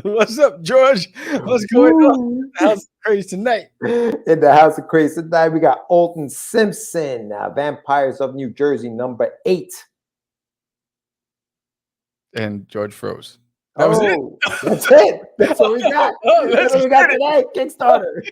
What's up, George? What's going on in the house of Craze tonight? In the house of Craze tonight, we got Alton Simpson, Vampires of New Jersey, number 8. And George froze. That was it. That's it. That's what we got. That's what we got today. Kickstarter.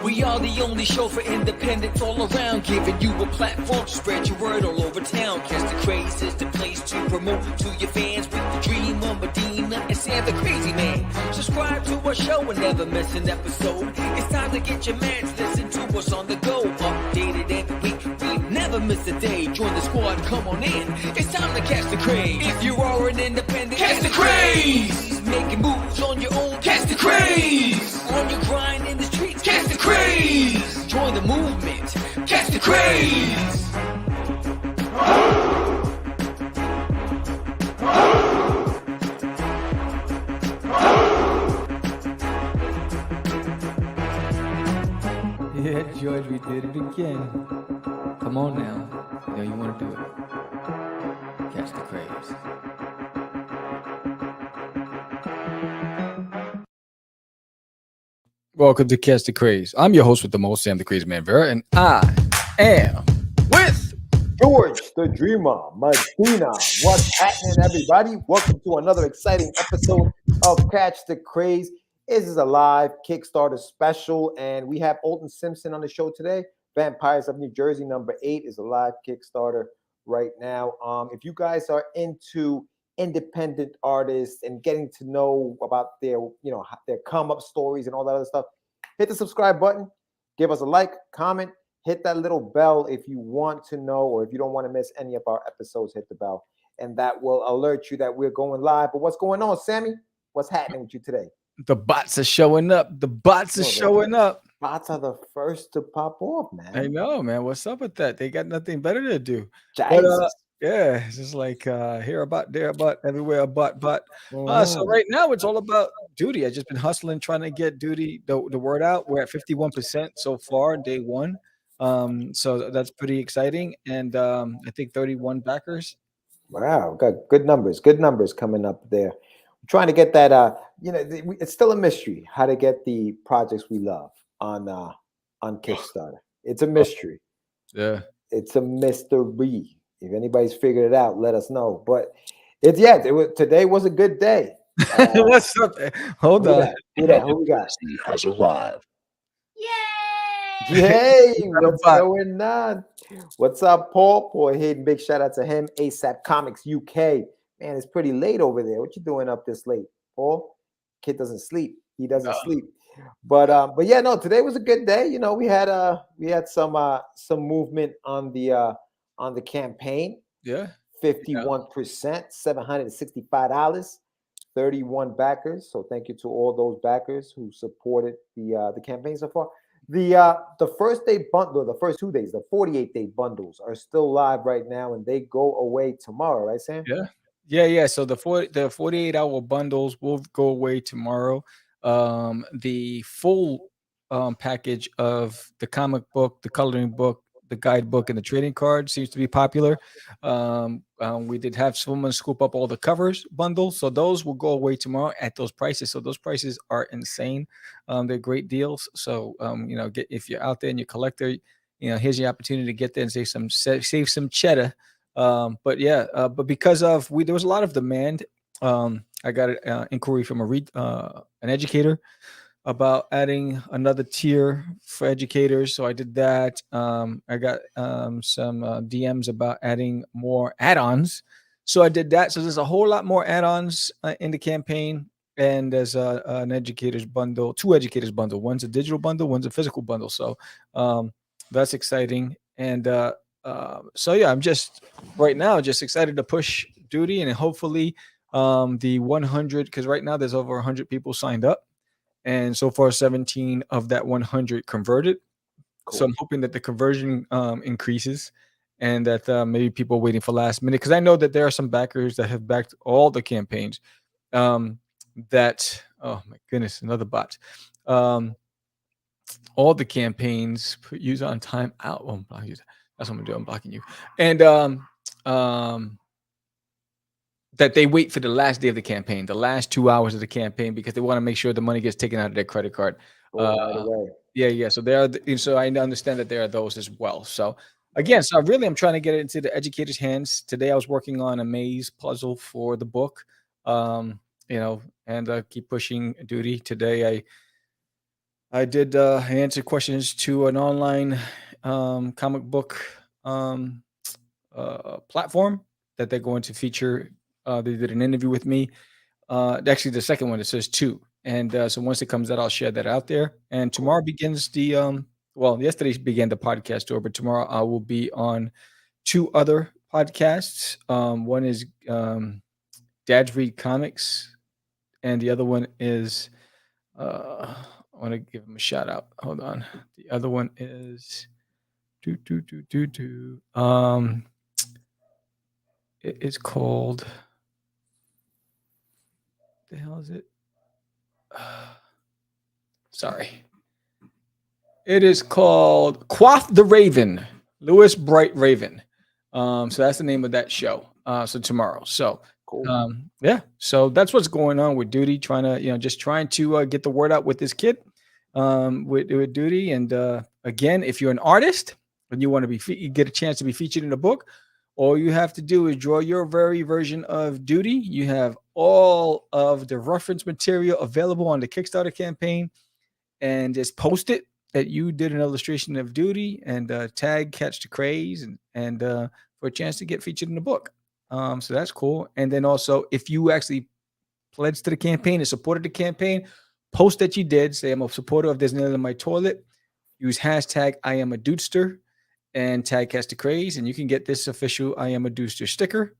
We are the only show for independents all around, giving you a platform to spread your word all over town. Catch the Craze is the place to promote to your fans with the Dreamer, Medina, and Sam the Crazy Man. Subscribe to our show and never miss an episode. It's time to get your mans, listen to us on the go. Updated every week, we never miss a day. Join the squad, come on in. It's time to catch the Craze. If you are an independent, catch the Craze. Making moves on your own, catch the Craze. On your grind in the streets, catch the Craze. Join the movement, catch the Craze. Yeah, George, we did it again. Come on now. You know you want to do it. Catch the Craze. Welcome to Catch the Craze. I'm your host with the most, Sam the Crazy Man Vera, and I am with George the Dreamer, Medina. What's happening, everybody? Welcome to another exciting episode of Catch the Craze. This is a live Kickstarter special, and we have Alton Simpson on the show today. Vampires of New Jersey, number 8 is a live Kickstarter right now. If you guys are into independent artists and getting to know about their come up stories and all that other stuff, hit the subscribe button, give us a like, comment, hit that little bell if you want to know, or if you don't want to miss any of our episodes, hit the bell, and that will alert you that we're going live. But what's going on, Sammy? What's happening with you today? the bots are showing up. The bots are showing up. Bots are the first to pop off, man. I know, man. What's up with that? They got nothing better to do. Jesus. Yeah, it's just like here a bot, there a bot, everywhere a bot. So right now it's all about duty. I've just been hustling, trying to get duty, the word out. We're at 51% so far, day one. So that's pretty exciting. And I think 31 backers. Wow, got good numbers coming up there. I'm trying to get that. It's still a mystery how to get the projects we love on Kickstarter. It's a mystery. Yeah, it's a mystery. If anybody's figured it out, let us know. But today was a good day. What's up? Hold on. Who we got? Has arrived. Yay! What's going on? What's up, Paul? Paul Hayden, big shout out to him. ASAP Comics UK. Man, it's pretty late over there. What you doing up this late, Paul? Kid doesn't sleep. He doesn't sleep. But yeah, no. Today was a good day. You know, we had some movement on the campaign. Yeah. 51%, $765, 31 backers. So thank you to all those backers who supported the campaign so far. The first day bundle, the first 2 days, the 48-day bundles are still live right now, and they go away tomorrow, right, Sam? Yeah. So the 48-hour bundles will go away tomorrow. The full package of the comic book, the coloring book, the guidebook, and the trading card seems to be popular. We did have someone scoop up all the covers bundles, so those will go away tomorrow at those prices. So those prices are insane. They're great deals. So if you're out there and you're a collector, here's your opportunity to get there and save some cheddar. But because there was a lot of demand. I got an inquiry from an educator about adding another tier for educators. So I did that. I got some DMs about adding more add-ons. So I did that. So there's a whole lot more add-ons in the campaign. And there's an educators bundle, two educators bundle. One's a digital bundle, one's a physical bundle. So that's exciting. And so yeah, I'm just right now just excited to push duty and hopefully the 100, because right now there's over 100 people signed up and so far 17 of that 100 converted. So I'm Cool. hoping that the conversion increases and that maybe people are waiting for last minute, because I know that there are some backers that have backed all the campaigns. Um, that oh my goodness, another bot. Um, all the campaigns put user on time out. Oh, block user. That's what I'm gonna do. I'm blocking you. And um, that they wait for the last day of the campaign, the last 2 hours of the campaign, because they want to make sure the money gets taken out of their credit card. Going right Uh, away. yeah, yeah. So there are, so I understand that there are those as well. So again, so really, I'm trying to get it into the educators' hands. Today, I was working on a maze puzzle for the book. And keep pushing duty. Today, I did answer questions to an online comic book um, platform that they're going to feature. They did an interview with me. Actually, the second one, it says two. And so once it comes out, I'll share that out there. And tomorrow begins yesterday began the podcast tour, but tomorrow I will be on two other podcasts. One is Dad's Read Comics, and the other one is I want to give him a shout out. Hold on. The other one is it is called, the hell is it? Sorry. It is called Quaff the Raven, Lewis Bright Raven. So that's the name of that show. So tomorrow. So Cool. yeah. So that's what's going on with Duty. Trying to, just trying to get the word out with this kid, with Duty. And again, if you're an artist and you want to you get a chance to be featured in a book, all you have to do is draw your very version of Duty. You have all of the reference material available on the Kickstarter campaign, and just post it that you did an illustration of Duty and tag Catch the Craze and for a chance to get featured in the book. So that's cool. And then also, if you actually pledged to the campaign and supported the campaign, post that you did. Say, I'm a supporter of There's Nail in My Toilet. Use hashtag I am a dudester and tag Catch the Craze, and you can get this official I am a dudester sticker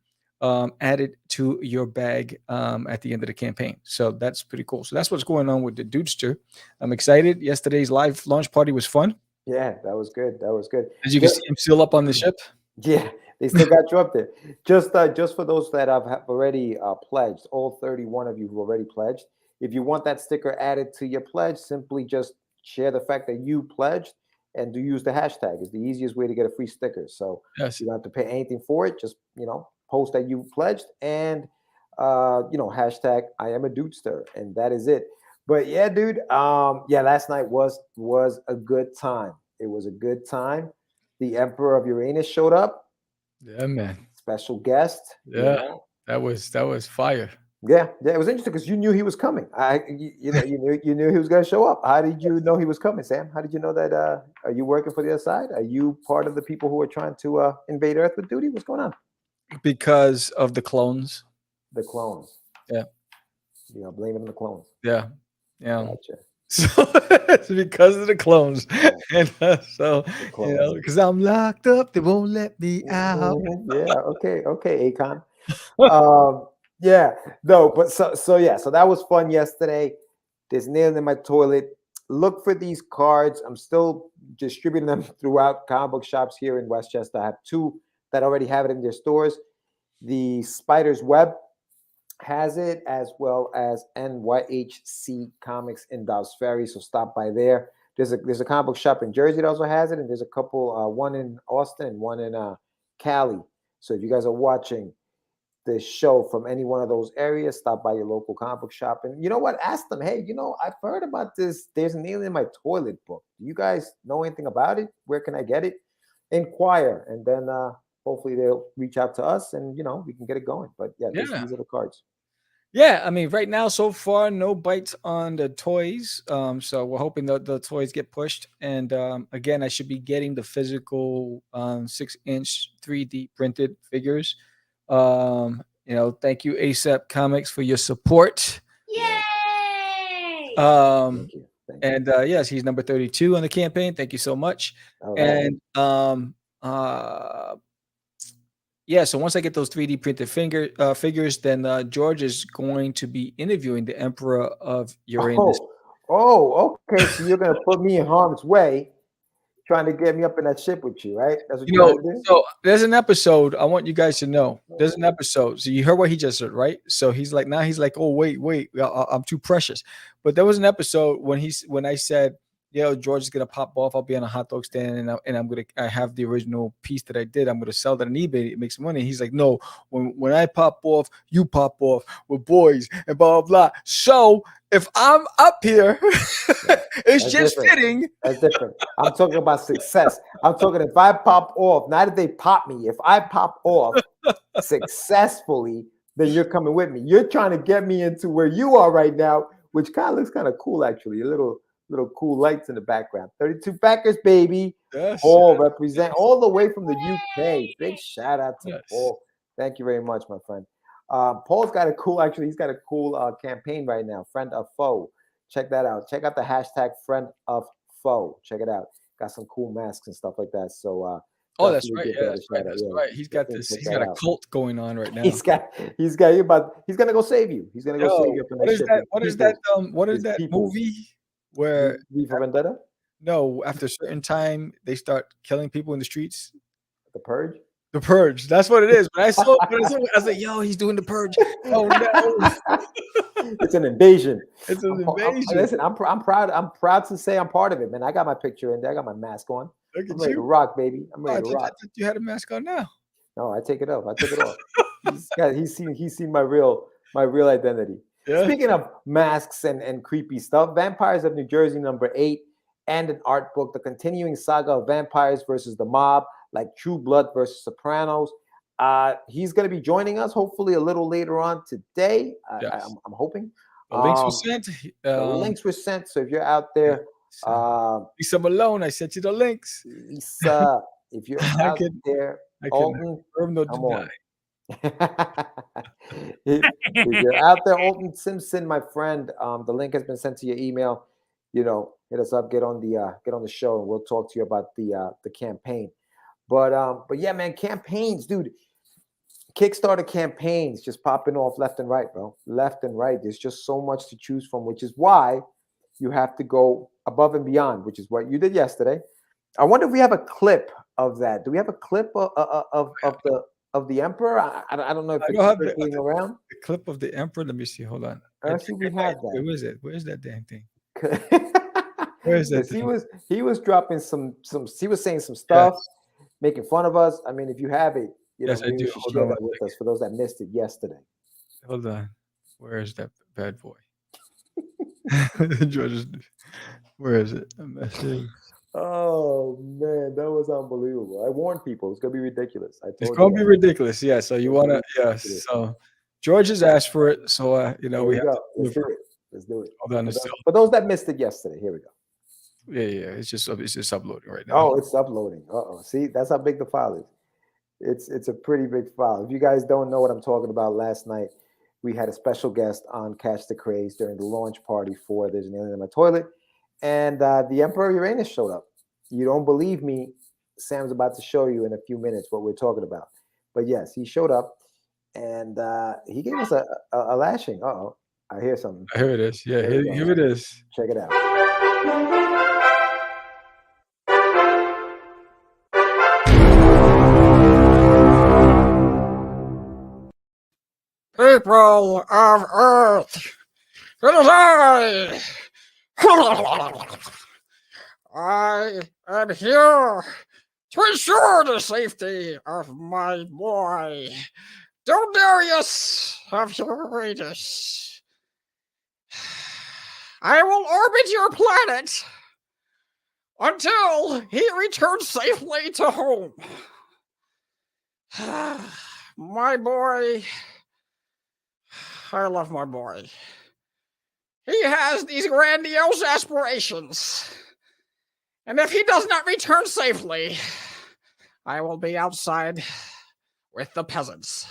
added to your bag at the end of the campaign. So that's pretty cool. So that's what's going on with the Dudester. I'm excited. Yesterday's live launch party was fun. Yeah, that was good. That was good. As you can see, I'm still up on the ship. Yeah, they still got you up there. Just for those that have already pledged, all 31 of you who already pledged, if you want that sticker added to your pledge, simply just share the fact that you pledged and do use the hashtag. It's the easiest way to get a free sticker. So Yes. you don't have to pay anything for it. Just, post that you pledged and, hashtag I am a dudester, and that is it. But yeah, dude, last night was a good time. It was a good time. The Emperor of Uranus showed up. Yeah, man. Special guest. Yeah, that was fire. Yeah, it was interesting because you knew he was coming. You knew he was going to show up. How did you know he was coming, Sam? How did you know that? Are you working for the other side? Are you part of the people who are trying to invade Earth with duty? What's going on? Because of the clones. The clones. Yeah. Blame it on the clones. Yeah. Gotcha. So it's because of the clones. And so, because I'm locked up, they won't let me out. Yeah. Okay. Akon. Yeah. No, but so that was fun yesterday. There's Nail in My Toilet. Look for these cards. I'm still distributing them throughout comic book shops here in Westchester. I have two that already have it in their stores. The Spider's Web has it, as well as NYHC Comics in Dobbs Ferry. So stop by there. There's a comic book shop in Jersey that also has it, and there's a couple, one in Austin and one in Cali. So if you guys are watching the show from any one of those areas, stop by your local comic book shop. And you know what? Ask them, hey, I've heard about this There's an Alien in My Toilet book. Do you guys know anything about it? Where can I get it? Inquire, and then hopefully they'll reach out to us, and we can get it going. But yeah, these are the cards. Yeah, I mean, right now so far, no bites on the toys. So we're hoping that the toys get pushed. And again, I should be getting the physical 6-inch 3D printed figures. Thank you ASAP Comics for your support. Yay! Um, Thank you. Thank you. and yes, he's number 32 on the campaign. Thank you so much. All right. And yeah, so once I get those 3D printed figures, then George is going to be interviewing the Emperor of Uranus. Okay. So you're gonna put me in harm's way, trying to get me up in that ship with you, right? That's what You you're know, trying to do. so there's an episode. I want you guys to know. There's an episode. So you heard what he just said, right? So he's like, now he's like, oh wait, I'm too precious. But there was an episode when I said, George is gonna pop off. I'll be on a hot dog stand, and I have the original piece that I did. I'm gonna sell that on eBay. It makes money. He's like, no, when I pop off, you pop off. We're boys and blah blah blah. So if I'm up here, it's That's just different. fitting. That's different. I'm talking about success. I'm talking if I pop off, not if they pop me. If I pop off successfully, then you're coming with me. You're trying to get me into where you are right now, which kind of looks kind of cool, actually. A little cool lights in the background. 32 backers, baby. Yes. Paul represent all the way from the UK. Big shout out to Yes. Paul. Thank you very much, my friend. Paul's got a cool, he's got a cool campaign right now. Friend of Foe. Check that out. Check out the hashtag Friend of Foe. Check it out. Got some cool masks and stuff like that. So Oh, that's definitely right. give Yeah, that a that's right. shout out. That's Yeah, right. He's got definitely this. check He's that got a out. cult going on right now. He's gonna go save you. He's gonna go save you up in What that is ship that? with What is people. that? What is His that people. movie where V for Vendetta? no, after a certain time they start killing people in the streets? The Purge? The Purge. That's what it is. When I saw it, I was like, yo, he's doing the Purge. Oh no. It's an invasion. It's an invasion. Listen, I'm proud. I'm proud to say I'm part of it, man. I got my picture in there. I got my mask on. Look I'm at ready to you. rock, baby. I'm Oh, I ready to thought rock. you had a mask on now. No, I take it off. I took it off. He's seen my real identity. Yeah. Speaking of masks and creepy stuff, Vampires of New Jersey #8 and an art book, the continuing saga of vampires versus the mob, like True Blood versus Sopranos. He's going to be joining us hopefully a little later on today. Yes. I'm hoping. The links were sent. The links were sent. So if you're out there, Lisa Malone, I sent you the links. Lisa, if you're out there, Alton, confirm nor come deny. on. if you're out there, Alton Simpson, my friend, the link has been sent to your email. Hit us up, get on the show, and we'll talk to you about the campaign. But yeah, man, campaigns, dude. Kickstarter campaigns just popping off left and right, bro. Left and right. There's just so much to choose from, which is why you have to go above and beyond, which is what you did yesterday. I wonder if we have a clip of that. Do we have a clip of the Emperor? I don't know if it's circling around. The clip of the Emperor. Let me see. Hold on. I see we have that. Where is it? Where's that damn thing? Where is it? He was dropping some. He was saying some stuff, making fun of us. I mean, if you have it, yes, I do. You should share that with us for those that missed it yesterday. Hold on. Where is that bad boy? George, where is it? Oh man, that was unbelievable. I warned people it's gonna be ridiculous. It's gonna be ridiculous. Yeah. So you wanna So George has asked for it. So we have to Let's do it. Let's do it. Hold on. For those that missed it yesterday, here we go. Yeah. It's just uploading right now. Oh, it's uploading. See, that's how big the file is. It's a pretty big file. If you guys don't know what I'm talking about, last night we had a special guest on Catch the Craze during the launch party for There's an Alien in My Toilet, and the Emperor Uranus showed up. You don't believe me? Sam's about to show you in a few minutes what we're talking about. But yes, he showed up, and he gave us a lashing. I hear something. Here it is. Yeah, here it is. Check it out. People of Earth, it is I. I am here to ensure the safety of my boy, Darius of Uranus. I will orbit your planet until he returns safely to home. My boy I love my boy. He has these grandiose aspirations. And if he does not return safely, I will be outside with the peasants.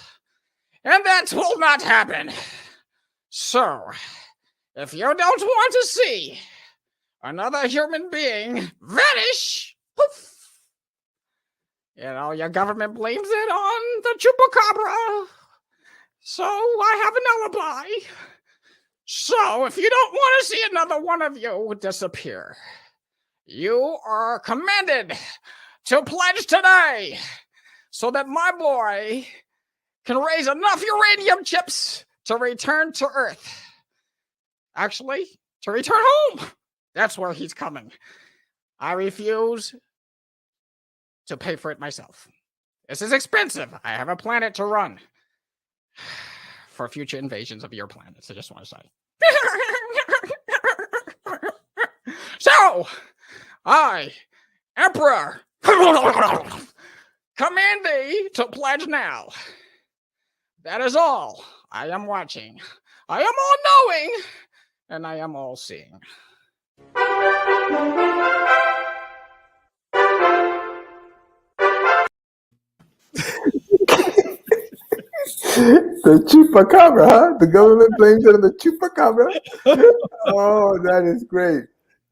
And that will not happen. So, if you don't want to see another human being vanish, poof, your government blames it on the chupacabra. So I have an alibi. So if you don't want to see another one of you disappear, you are commanded to pledge today so that my boy can raise enough uranium chips to return to Earth. Actually, to return home. That's where he's coming. I refuse to pay for it myself. This is expensive. I have a planet to run for future invasions of your planets. I just want to say. So, I, Emperor, command thee to pledge now. That is all. I am watching. I am all knowing, and I am all seeing. The chupacabra, huh? The government blames it on the chupacabra. Oh, that is great.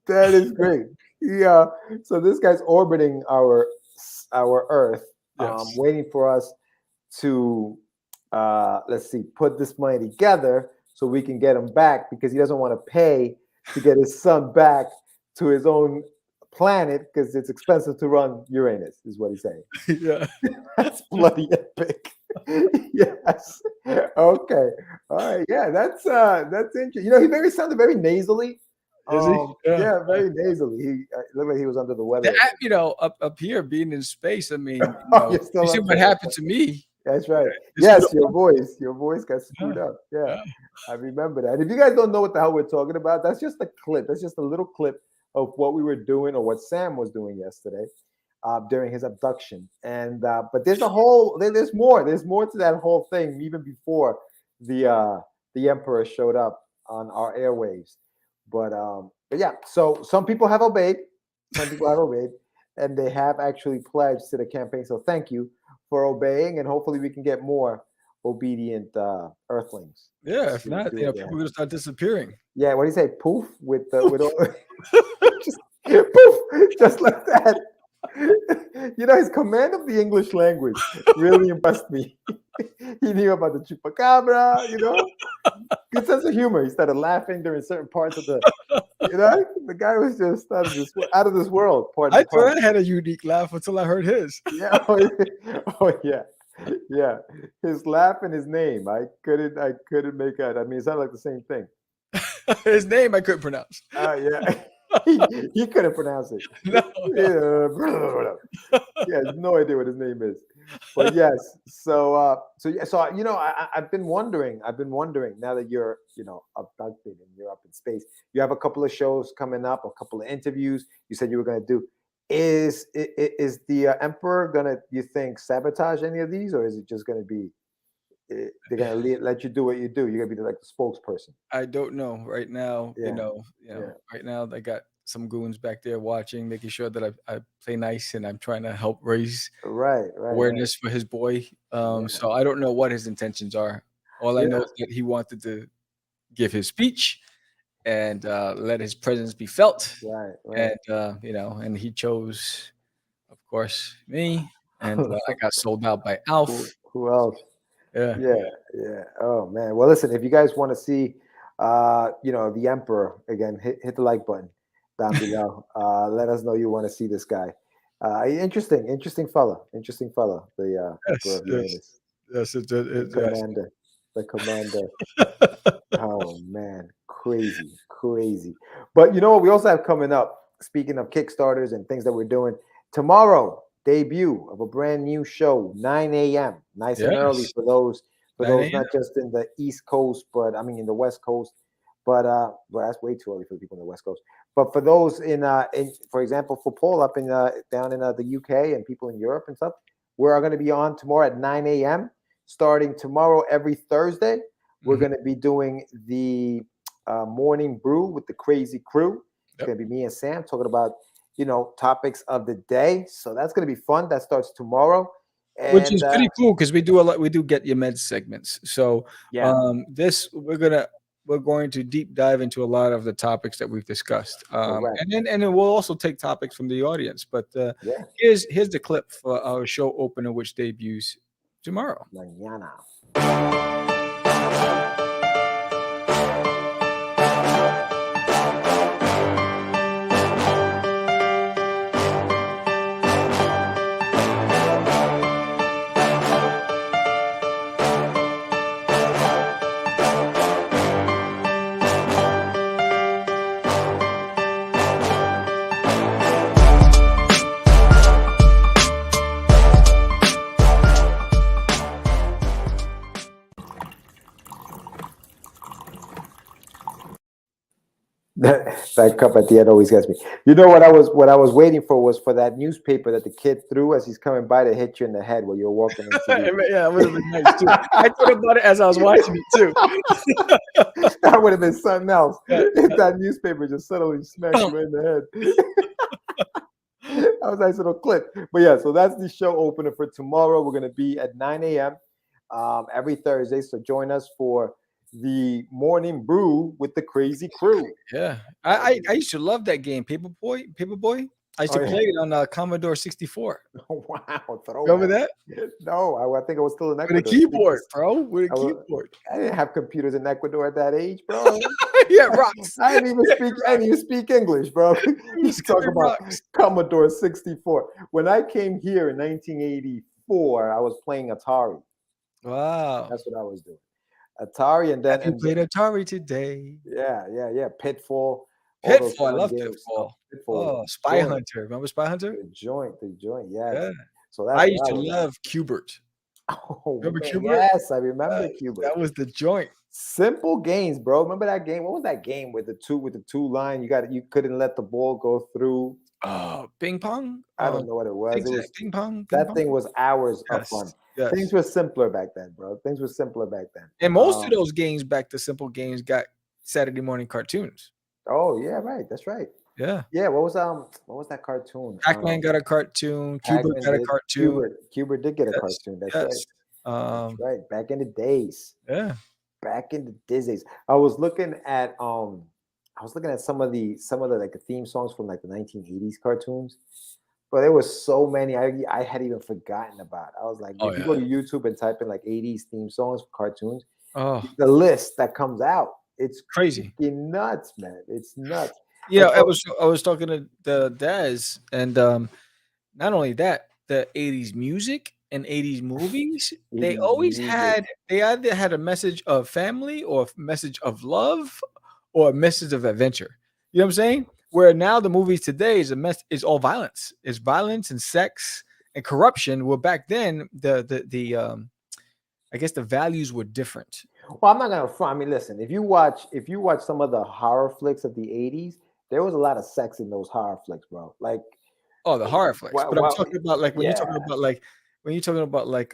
That is great. Yeah. So this guy's orbiting our Earth, Yes. waiting for us to let's see, put this money together so we can get him back because he doesn't want to pay to get his son back to his own planet because it's expensive to run Uranus, is what he's saying. Yeah. That's bloody epic. Yes. Okay. All right. Yeah, that's interesting. You know, he sounded very nasally. Is he? Yeah, very nasally. He looked like he was under the weather. You know, up here being in space, I mean, You're still you see up what there. happened to me. That's right. It's Yes, still- your voice got screwed up. Yeah, Yeah. I remember that. If you guys don't know what the hell we're talking about, that's just a clip. That's just a little clip of what we were doing or what Sam was doing yesterday during his abduction. And but there's there's more to that whole thing even before the Emperor showed up on our airwaves. But yeah, so some people have obeyed. Some people have obeyed, and they have actually pledged to the campaign. So thank you for obeying, and hopefully we can get more obedient Earthlings. Yeah, if See- not, see you know, what they people have. are gonna start disappearing. Yeah, what do you say? Poof with all, just, poof, just like that. You know, his command of the English language really impressed me. He knew about the chupacabra, you know. Good sense of humor. He started laughing during certain parts of the, you know, the guy was just out of this world. I thought I had a unique laugh until I heard his. Yeah. Oh yeah. Yeah. His laugh and his name. I couldn't make out. I mean, it sounded like the same thing. His name I couldn't pronounce. Yeah. he couldn't pronounce it. No. He has no idea what his name is. But yes, so you know, I've been wondering now that you're, you know, abducted and you're up in space. You have a couple of shows coming up, a couple of interviews. You said you were going to do. Is the Emperor gonna, you think, sabotage any of these, or is it just going to be they're going to let you do what you do? You're going to be like the spokesperson. I don't know right now. Yeah. You know, right now they got some goons back there watching, making sure that I play nice and I'm trying to help raise Right. awareness for his boy. So I don't know what his intentions are. All I know is that he wanted to give his speech and let his presence be felt. Right. And you know, and he chose, of course, me. And I got sold out by Alf. Who else? Yeah. Oh man. Well, listen, if you guys want to see you know, the Emperor again, hit the like button down below. Let us know you want to see this guy. Interesting fella. The Emperor of Uranus. Yes, The commander. Oh man, crazy. But you know what we also have coming up, speaking of Kickstarters and things that we're doing tomorrow, debut of a brand new show, 9 a.m. Nice and early for those not just in the East Coast, but I mean in the West Coast. But well, that's way too early for the people in the West Coast. But for those in for example, for Paul up in down in the UK and people in Europe and stuff, we're going to be on tomorrow at 9 a.m. starting tomorrow every Thursday. We're going to be doing the morning brew with the crazy crew. It's going to be me and Sam talking about, topics of the day. So that's going to be fun. That starts tomorrow. Which is pretty cool because we do get your med segments. So this we're going to deep dive into a lot of the topics that we've discussed. And then we'll also take topics from the audience. But here's the clip for our show opener, which debuts tomorrow. Mañana. That cup at the end always gets me. You know what I was waiting for was for that newspaper that the kid threw as he's coming by to hit you in the head while you're walking into the... Yeah, it would have been nice too. I thought about it as I was watching it too. That would have been something else. If that newspaper just suddenly smacked you in the head. That was a nice little clip. But yeah, so that's the show opener for tomorrow. We're gonna be at 9 a.m. Every Thursday. So join us for the morning brew with the crazy crew. Yeah, I used to love that game, Paperboy. I used to play it on Commodore 64. Oh, wow. Remember that? No, I think I was still in Ecuador. With a keyboard, bro. With a keyboard. I didn't have computers in Ecuador at that age, bro. Yeah, rocks. I didn't even speak English, bro. You talk about Commodore 64. When I came here in 1984, I was playing Atari. Wow. That's what I was doing. Atari, and then you played Atari today. Yeah. Pitfall. I love Pitfall. Oh, Spy Hunter. Remember Spy Hunter? The joint, yes. Yeah. So I used to love Qbert. Oh, remember man, Qbert? Yes, I remember Qbert. That was the joint. Simple games, bro. Remember that game? What was that game with the two line? You couldn't let the ball go through. Ping pong. I don't know what it was. It was ping pong. That thing was hours of fun. Yes. Things were simpler back then, bro. And most of those games, back to simple games, got Saturday morning cartoons. Oh yeah, right. That's right. Yeah. Yeah. What was that cartoon? Pac-Man got a cartoon. Qbert got a cartoon. Qbert did get a cartoon. That's right. That's right. Back in the days. Yeah. Back in the days. I was looking at some of the like the theme songs from like the 1980s cartoons. But there was so many I had even forgotten about. I was like, if you go to YouTube and type in like 80s theme songs for cartoons, the list that comes out, it's crazy, nuts, man. It's nuts. Yeah, I was talking to the Daz, and not only that, the 80s music and 80s movies, they always they either had a message of family or a message of love or a message of adventure. You know what I'm saying? Where now the movies today is all violence. It's violence and sex and corruption. Well, back then the I guess the values were different. Well, I'm not gonna front. I mean, listen, if you watch some of the horror flicks of the 80s, there was a lot of sex in those horror flicks, bro. Like, the horror flicks. But I'm talking about like when you're talking about like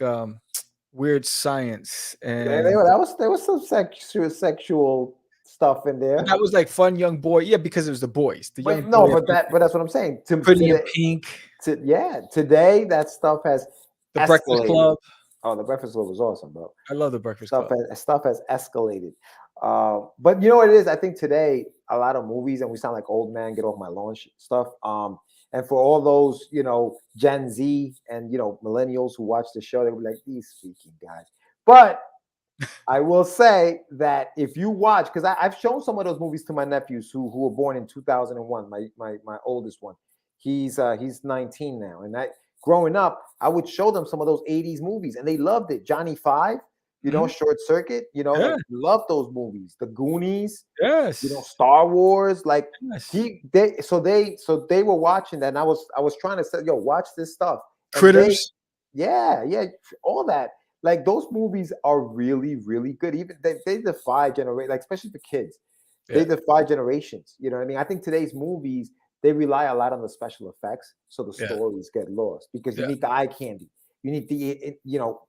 weird science and there was some sexual stuff in there. But that was like fun young boy. Yeah, because it was the boys. But that's what I'm saying. Pretty in Pink. Today that stuff has the escalated. Breakfast Club. Oh, the Breakfast Club was awesome, bro. I love the Breakfast Club. Stuff has escalated. But you know what it is? I think today a lot of movies, and we sound like old man, get off my lawn stuff. And for all those, Gen Z and millennials who watch the show, they were like, these speaking guys. But I will say that if you watch, because I've shown some of those movies to my nephews who were born in 2001. My oldest one, he's 19 now, and growing up, I would show them some of those 80s movies, and they loved it. Johnny Five, Short Circuit, like, loved those movies. The Goonies, yes, Star Wars, like yes. they were watching that, and I was trying to say, watch this stuff. And Critters, all that. Like those movies are really, really good. Even they defy generation, like especially for kids. They defy generations. You know what I mean? I think today's movies, they rely a lot on the special effects, so the stories get lost because you need the eye candy, you need the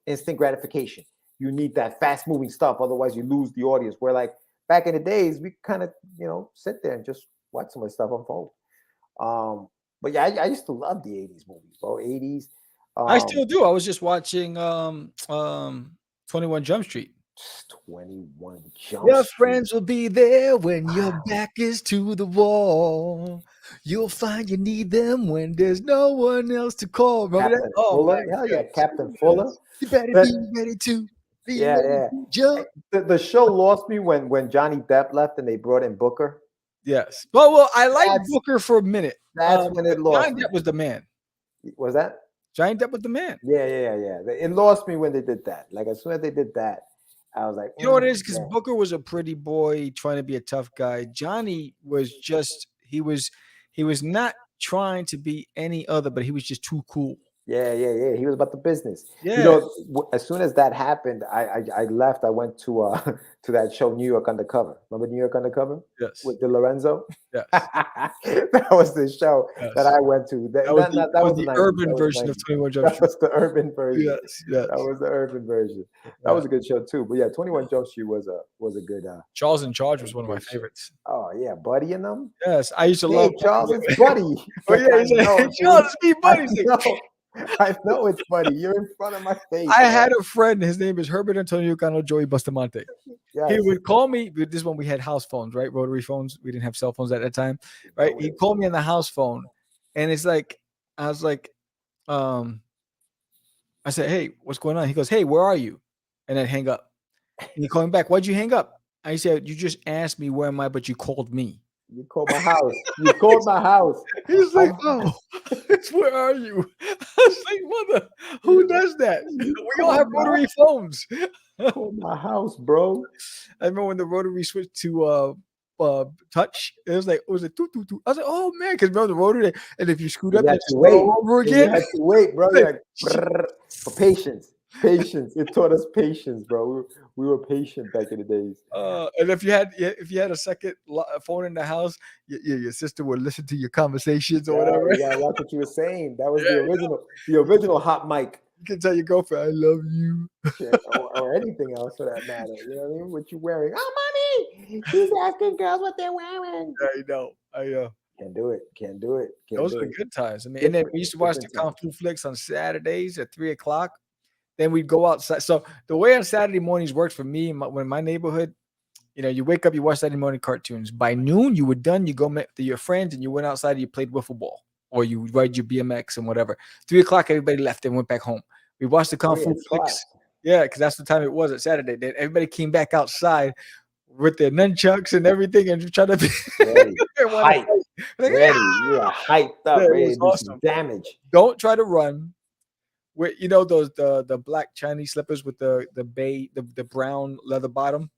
instant gratification, you need that fast moving stuff, otherwise you lose the audience. Where like back in the days, we kind of sit there and just watch some of the stuff unfold. But yeah, I used to love the 80s movies, bro. 80s. I still do. I was just watching 21 Jump Street. 21 Jump Your Street. friends will be there when your back is to the wall. You'll find you need them when there's no one else to call. Remember Captain that? Oh Fuller. my Hell yeah, God. Captain Fuller. You better That- be ready to be Yeah, ready yeah. to jump. The show lost me when Johnny Depp left and they brought in Booker. Yes. Well, I liked That's- Booker for a minute. That's when it lost. Johnny Depp was the man. Was that? Johnny Depp was the man. Yeah. It lost me when they did that. Like as soon as they did that, I was like, You know what it is? Because yeah. Booker was a pretty boy trying to be a tough guy. Johnny was just he was not trying to be any other, but he was just too cool. Yeah. He was about the business. Yeah. As soon as that happened, I left. I went to to that show, New York Undercover. Remember New York Undercover? Yes. With De Lorenzo. Yes. That was the show that I went to. That was the 90s. urban That was version 90s. of 21 Jump That Street. was the urban version. Yes. That was the urban version. That was a good show too. But yeah, 21 Jump Street was a good. Charles in Charge was one of my favorites. Oh yeah, Buddy and them. Yes, I used to Hey, love Charles, it's Buddy. Oh yeah, he's like, hey, Charles, it's me, buddy. He's like, I know it's Buddy. You're in front of my face. I had a friend. His name is Herbert Antonio Cano Joey Bustamante. Yes. He would call me. This one we had house phones, right? Rotary phones. We didn't have cell phones at that time, right? He'd call me on the house phone, and it's like I was like, I said, "Hey, what's going on?" He goes, "Hey, where are you?" And then hang up. And he called me back. Why'd you hang up? I said, "You just asked me where am I, but you called me." You called my house. You called my house. He's like, "Oh, it's where are you?" I was like, "Mother, who does that?" We all have rotary phones. Called my house, bro. I remember when the rotary switched to touch. It was like toot toot toot. I was like, "Oh man," because remember the rotary, and if you screwed up, You had it's to wait all over You again. had to wait, bro. You're like, brrr, for patience. It taught us patience, bro. We were patient back in the days. And if you had a second phone in the house, your sister would listen to your conversations or whatever. Yeah, that's what you were saying. That was the original hot mic. You can tell your girlfriend, "I love you." or anything else for that matter. You know what I mean? What you wearing? Oh, mommy, she's asking girls what they're wearing. I know. Can't do it. Those were good times. I mean, and then we used to watch the Kung Fu flicks on Saturdays at 3:00. Then we'd go outside. So the way on Saturday mornings worked for me, in my neighborhood, you wake up, you watch Saturday morning cartoons. By noon, you were done. You go met your friends, and you went outside. And you played wiffle ball, or you ride your BMX and whatever. 3:00, everybody left and went back home. We watched the Kung Fu flicks. Yeah, because that's the time it was at Saturday. Then everybody came back outside with their nunchucks and everything, and trying to be ready. hype. Like, ready. You are hyped up, ready to do some damage. Don't try to run. With those the black Chinese slippers with the brown leather bottom.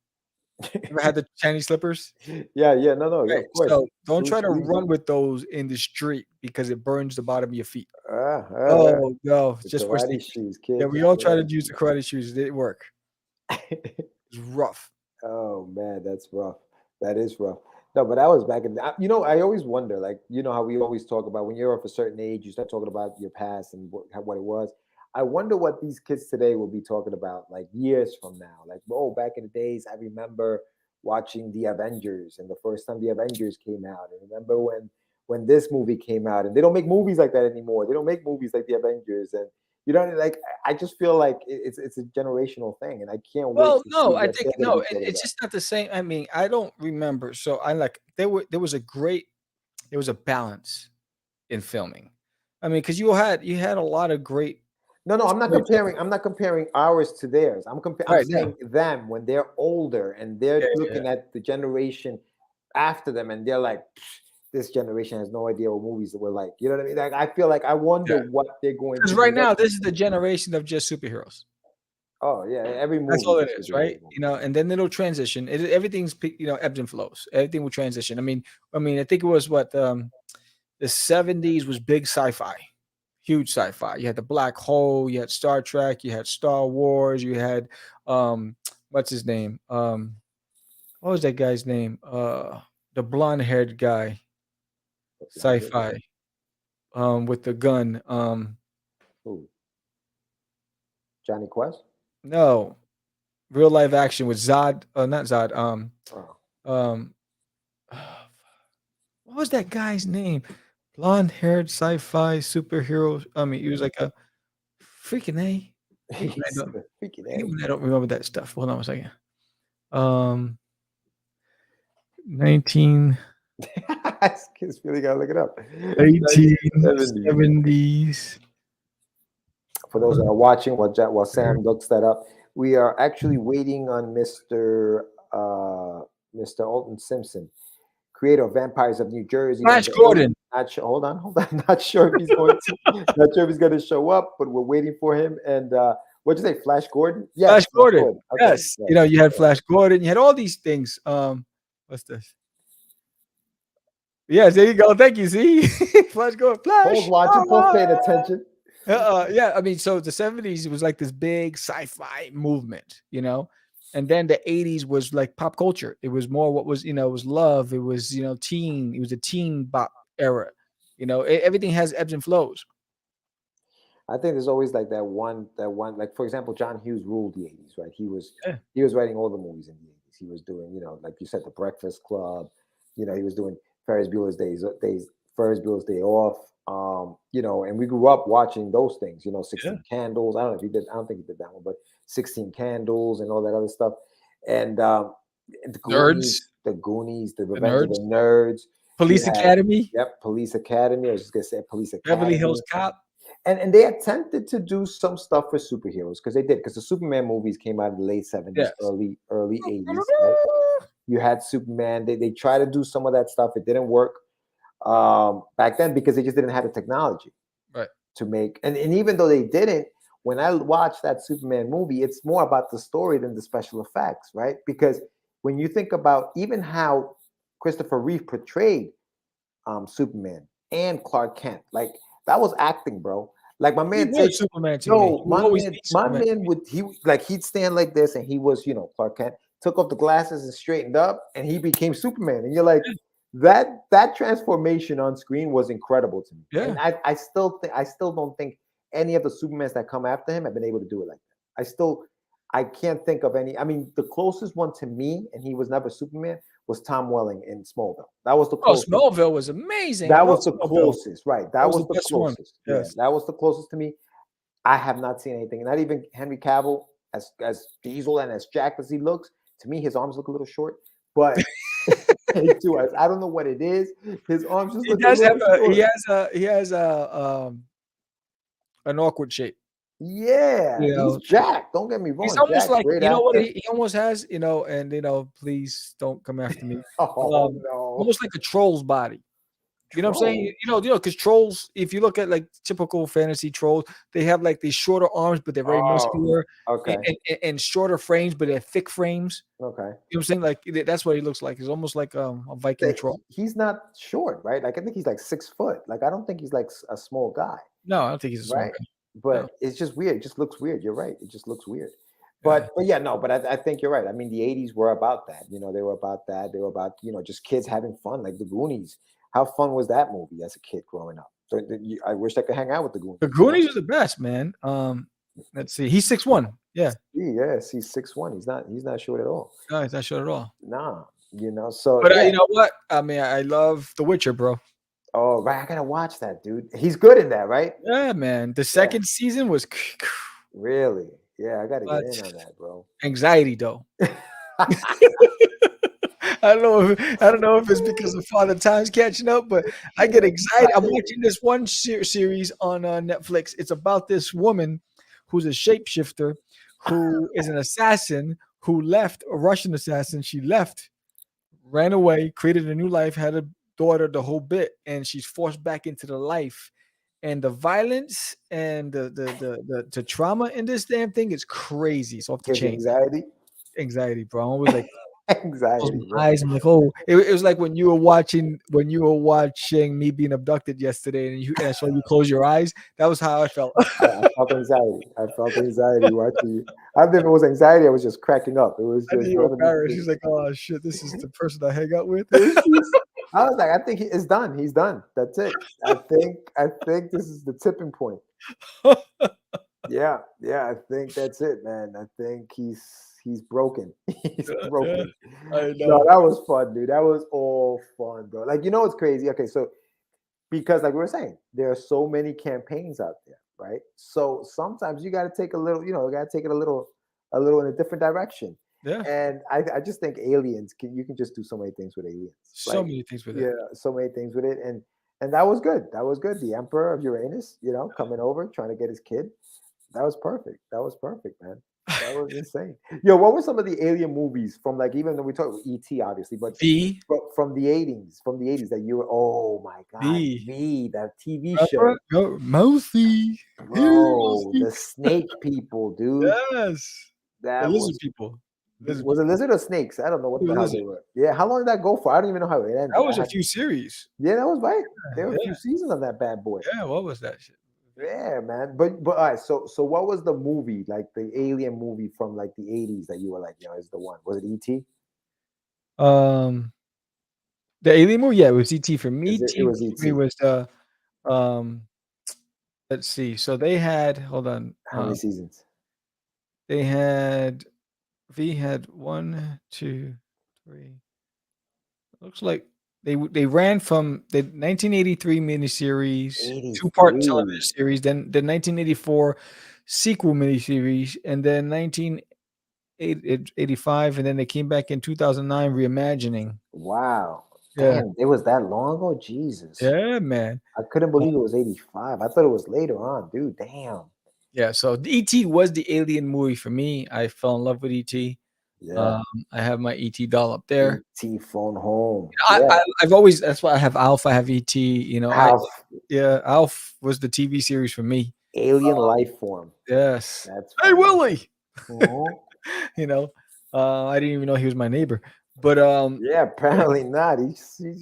You ever had the Chinese slippers? Yeah, no, Right. of course. So don't try to run with those in the street because it burns the bottom of your feet. Oh No, the just for karate safety. shoes, kids. Yeah, we all try to use the karate shoes. It didn't work. It's rough. Oh man, that's rough. That is rough. No, but that was back in. I always wonder, like, how we always talk about when you're of a certain age, you start talking about your past and what it was. I wonder what these kids today will be talking about, like years from now. Like, back in the days, I remember watching the Avengers, and the first time the Avengers came out. And remember when this movie came out, and they don't make movies like that anymore. They don't make movies like the Avengers, and like I just feel like it's a generational thing, and I can't wait. Well, to no, see I what think they're gonna no, be talking it's about. just not the same. I mean, I don't remember. So there was a balance in filming. I mean, because you had a lot of great. No, I'm not comparing. I'm not comparing ours to theirs. I'm saying them when they're older and they're looking at the generation after them, and they're like, this generation has no idea what movies were like. You know what I mean? Like, I feel like I wonder what they're going to. Because right now, this is the generation of just superheroes. Oh yeah, every movie. That's all it is, right? And then it'll transition. Everything's ebbs and flows. Everything will transition. I mean, I think it was what the 70s was big sci-fi. Huge sci-fi. You had the Black Hole, you had Star Trek, you had Star Wars, you had what's his name? What was that guy's name? The blonde-haired guy. Sci-fi. With the gun. Who? Johnny Quest? No. real live action with Zod. Not Zod. Oh. What was that guy's name? Blonde haired sci-fi superhero. I mean, he was like a freaking A. I hate when I He's don't, the freaking I hate A. when I don't remember that stuff. Hold on a second. 19 Kids really gotta look it up. 1970s. 1870s. For those that are watching, while Sam looks that up, we are actually waiting on Mr. Alton Simpson, creator of Vampires of New Jersey. Flash Gordon. Not sure. Hold on. Not sure if he's going to. Not sure if he's going to show up, but we're waiting for him. And what'd you say, Flash Gordon? Yes, Flash Gordon. Okay. Yes. You know, you had Flash Gordon. You had all these things. What's this? Yes, there you go. Thank you. See, Flash Gordon. Flash. Paul's watching. Paul's paying attention. Yeah, I mean, so the 70s was like this big sci-fi movement, you know, and then the 80s was like pop culture. It was more what was, you know, it was love. It was, you know, teen. It was a teen bop era. You know, everything has ebbs and flows. I think there's always like that one, like for example, John Hughes ruled the 80s, right? He was writing all the movies in the 80s. He was doing, you know, like you said, The Breakfast Club. You know, he was doing Ferris Bueller's Day Off. You know, and we grew up watching those things, you know, 16 Candles. I don't know if he did, I don't think he did that one, but 16 Candles and all that other stuff. And the Goonies, the Revenge of the Nerds. Police Academy. Yep, Police Academy. I was just gonna say Police Academy. Beverly Hills Cop. And they attempted to do some stuff for superheroes because they did, because the Superman movies came out in the late 70s, early 80s. Right? You had Superman. They tried to do some of that stuff. It didn't work back then because they just didn't have the technology to make. And even though they didn't, when I watched that Superman movie, it's more about the story than the special effects, right? Because when you think about even how Christopher Reeve portrayed Superman and Clark Kent, like that was acting, bro. Like my man said, Superman to no, me. My man he'd stand like this and he was, you know, Clark Kent, took off the glasses and straightened up and he became Superman. And you're like, that transformation on screen was incredible to me. Yeah. And I still don't think any of the Supermans that come after him have been able to do it like that. I can't think of any. I mean, the closest one to me, and he was never Superman, was Tom Welling in Smallville. That was the closest. Oh, Smallville was amazing. That was the closest, right? That was the closest. Yes. Yeah, that was the closest to me. I have not seen anything. Not even Henry Cavill, as Diesel and as jacked as he looks. To me, his arms look a little short, but I don't know what it is. His arms just look. He has an awkward shape. Yeah, he's jacked. Don't get me wrong. He's almost Jack, like, you know actor. what he almost has, you know, and you know, please don't come after me. No. Almost like a troll's body. You know what I'm saying? You know, because trolls, if you look at like typical fantasy trolls, they have like these shorter arms, but they're very muscular. Okay. And shorter frames, but they're thick frames. Okay. You know what I'm saying? Like that's what he looks like. He's almost like a Viking troll. He's not short, right? Like I think he's like 6 foot. Like I don't think he's like a small guy. No, I don't think he's a small guy. But it's just weird. It just looks weird. You're right. It just looks weird. But I think you're right. I mean, the 80s were about that. You know, they were about that. They were about, you know, just kids having fun, like the Goonies. How fun was that movie as a kid growing up? So I wish I could hang out with the Goonies. The Goonies was the best, man. Let's see. He's 6'1". Yeah. Yes, he's 6'1". He's not short at all. No, he's not short at all. Nah, you know. So, but you know what? I mean, I love The Witcher, bro. Oh, right. I gotta watch that, dude. He's good in that, right? Yeah, man. The second season was really. Yeah, I gotta get in on that, bro. Anxiety, though. I don't know if it's because of Father Time's catching up, but I get excited. I'm watching this one series on Netflix. It's about this woman who's a shapeshifter, who is an assassin, who left, a Russian assassin. She left, ran away, created a new life, had a daughter, the whole bit, and she's forced back into the life. And the violence and the trauma in this damn thing is crazy. It's off the chain. Anxiety, bro. I'm always like anxiety. Eyes. I'm like, oh, it was like when you were watching Me Being Abducted yesterday, and I saw you close your eyes. That was how I felt. I felt anxiety watching you. I didn't know it was anxiety. I was just cracking up. It was just embarrassed. She's like, oh shit, this is the person I hang out with. I was like, I think it's done. He's done. That's it. I think this is the tipping point. Yeah, I think that's it, man. I think he's broken. He's broken. I No, know. that was fun, dude. That was all fun, bro. Like, it's crazy. Okay, so because like we were saying, there are so many campaigns out there, right? So sometimes you got to take a little, you got to take it a little in a different direction. Yeah. And I just think aliens you can just do so many things with aliens. So Like, many things with yeah, it. so many things with it. And that was good. That was good. The Emperor of Uranus, coming over, trying to get his kid. That was perfect. That was perfect, man. That was insane. Yo, what were some of the alien movies from, like, even though we talked about ET obviously, but V. from the 80s that you were, oh my god, V. that TV show, Yo, Mousy. Here, bro, Mousy. the snake people, dude. Yes. The That lizard was people. was it lizard or snakes? I don't know It what was the hell lizard. they were. Yeah, how long did that go for? I don't even know how it ended. That was a few series. Yeah, that was right. There were a Yeah. few seasons of that bad boy. Yeah, what was that shit? Yeah, man. But all right. So what was the movie, like the alien movie from like the 80s that you were like, is the one? Was it E.T.? Um, the alien movie, yeah, it was ET for me. It TV was for me E.T. was the um. Let's see. So they had. Hold on. How many seasons? They had. V had 1, 2, 3. Looks like they ran from the 1983 miniseries, 2-part 83. television series, then the 1984 sequel miniseries, and then 1985, and then they came back in 2009 reimagining. Wow. Yeah, Damn, it was that long ago? Jesus. yeah, man. I couldn't believe it was 85. I thought it was later on, dude. Damn. Yeah, so the ET was the alien movie for me. I fell in love with ET. Yeah. I have my ET doll up there. E.T. phone home. I, Yeah. I, I've always that's why I have Alf. I have ET. Alf, Alf was the TV series for me. alien life form. Yes. That's Hey, funny. Willie. Mhm. I didn't even know he was my neighbor. But Yeah, apparently not. He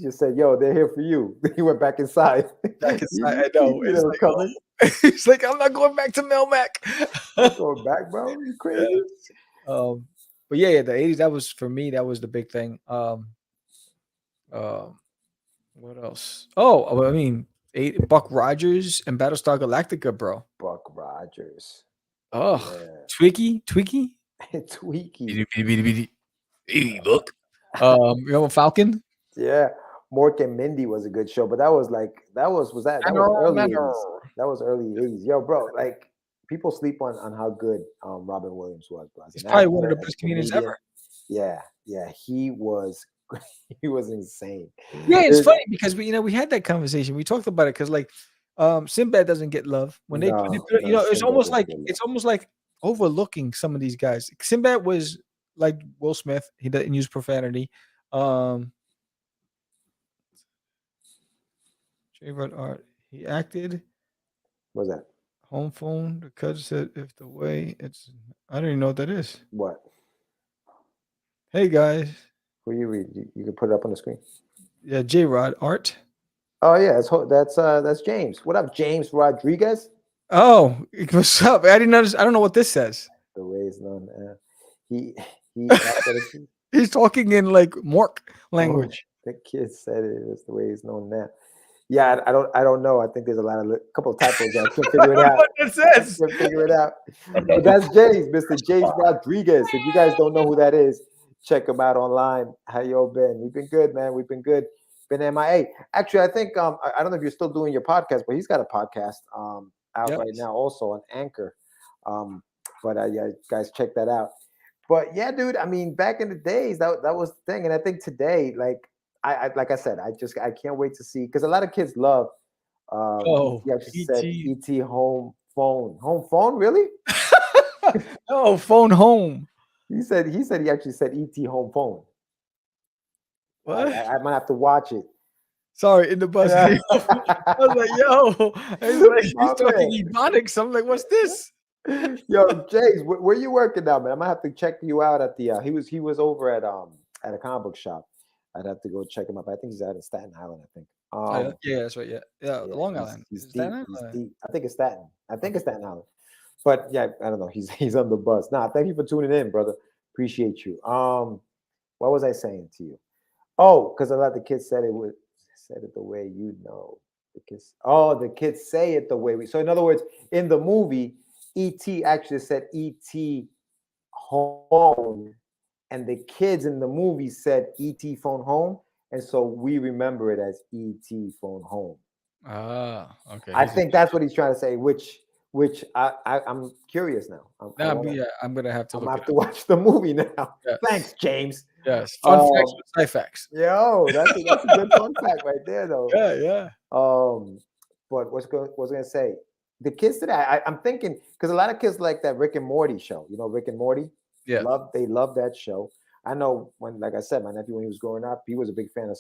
just said, "Yo, they're here for you." He went back inside. back inside, I know. You It's know, like, coming. he's like, I'm not going back to Melmac. Not going back, bro. You crazy? But yeah, the 80s, that was for me, that was the big thing. What else? Oh, well, I mean, Buck Rogers and Battlestar Galactica, bro. Buck Rogers. Oh, Yeah. Tweaky. Tweaky. Hey, Buck. Falcon. Yeah. Mork and Mindy was a good show, but that was early 80s. That was early 80s. Yo, bro, like people sleep on how good Robin Williams was, bro. He's probably one of the best comedians ever. Yeah, he was he was insane. Yeah, it's funny because we had that conversation. We talked about it because Sinbad doesn't get love when they put it, it's almost like overlooking some of these guys. Sinbad was like Will Smith. He doesn't use profanity. Favorite art. He acted. What's that? Home phone. The cut said if the way it's. I don't even know what that is. What? Hey guys. Who you read? You can put it up on the screen. Yeah, J Rod art. Oh yeah, that's James. What up, James Rodriguez? Oh, what's up? I didn't notice. I don't know what this says. The way it's known. He He's talking in like Mork language. The kid said it was the way it's known now. Yeah, I don't know. I think there's a couple of typos there. I can't figure it out. What it says. I can't figure it out. But that's James, Mr. James Rodriguez. If you guys don't know who that is, check him out online. How y'all been? We've been good, man. We've been good. Been MIA. Actually, I think I don't know if you're still doing your podcast, but he's got a podcast out right now, also on Anchor. Yeah, guys, check that out. But yeah, dude. I mean, back in the days, that was the thing, and I think today, like I said, I can't wait to see because a lot of kids love. He actually said ET home phone, really? No, phone home. He said he actually said ET home phone. What? I might have to watch it. Sorry, in the bus. I was like, yo, he's talking Ebonics. I'm like, what's this? Yo, James, where you working now, man? I might have to check you out at the. He was over at a comic book shop. I'd have to go check him up. I think he's out in Staten Island. I think. Yeah, that's right. Yeah, Long Island. He's deep. I think it's Staten. Island. But yeah, I don't know. He's on the bus. Nah, thank you for tuning in, brother. Appreciate you. What was I saying to you? Oh, because a lot of the kids said it the way you know. The kids say it the way we. So in other words, in the movie, E.T. actually said E.T. home, and the kids in the movie said E.T. phone home, and so we remember it as E.T. phone home. Ah, okay. I think that's what he's trying to say. Which I'm curious now. I'm gonna have to I'm look have it to up. watch the movie now. Yes. Thanks, James. Yes. Fun facts Um, with sci facts. Yo, that's a good fun fact right there, though. Yeah, yeah. But what's gonna say? The kids today, I'm thinking because a lot of kids like that Rick and Morty show. You know, Rick and Morty. Yeah. They love that show. I know when, like I said, my nephew when he was growing up, he was a big fan of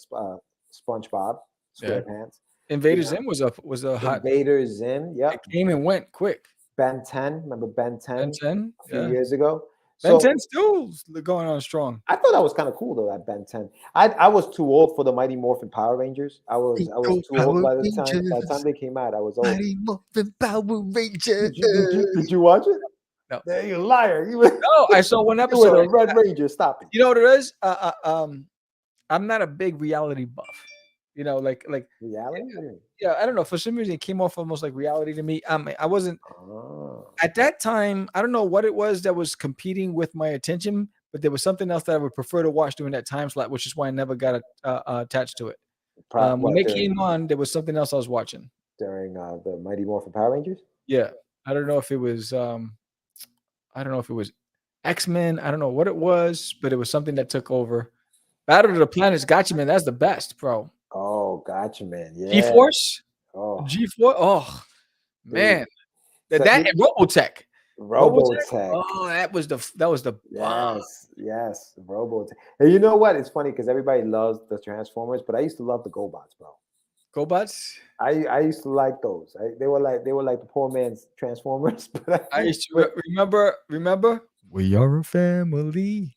SpongeBob Yeah. SquarePants. Invader Yeah. Zim was a hot. Invader Zim. It Yep. came and went quick. Ben 10. Remember Ben 10? Ben 10. A few Yeah. years ago. Ben So 10 still going on strong. I thought that was kind of cool though. That Ben 10. I was too old for the Mighty Morphin Power Rangers. I was too old by the time. By the time they came out, I was old. Mighty Morphin Power Rangers. Did you watch it? No. There, you liar. You were, No, I saw one you were episode. the Red Ranger. Stop it. You know what it is? I'm not a big reality buff. You know, like Reality? yeah, I don't know. For some reason, it came off almost like reality to me. I wasn't Oh. at that time. I don't know what it was that was competing with my attention, but there was something else that I would prefer to watch during that time slot, which is why I never got attached to it. When they came on, there was something else I was watching during the Mighty Morphin Power Rangers. Yeah, I don't know if it was X-Men. I don't know what it was, but it was something that took over. Battle of the Planets, gotcha, man. That's the best, bro. Oh, gotcha, man. Yeah. G-Force. Oh, G-Force. Oh, man. So That and Robotech. Robotech. Oh, that was the yes, Robotech. And you know what? It's funny because everybody loves the Transformers, but I used to love the GoBots, bro. GoBots. I used to like those. They were like the poor man's Transformers. But I used to remember. We are a family.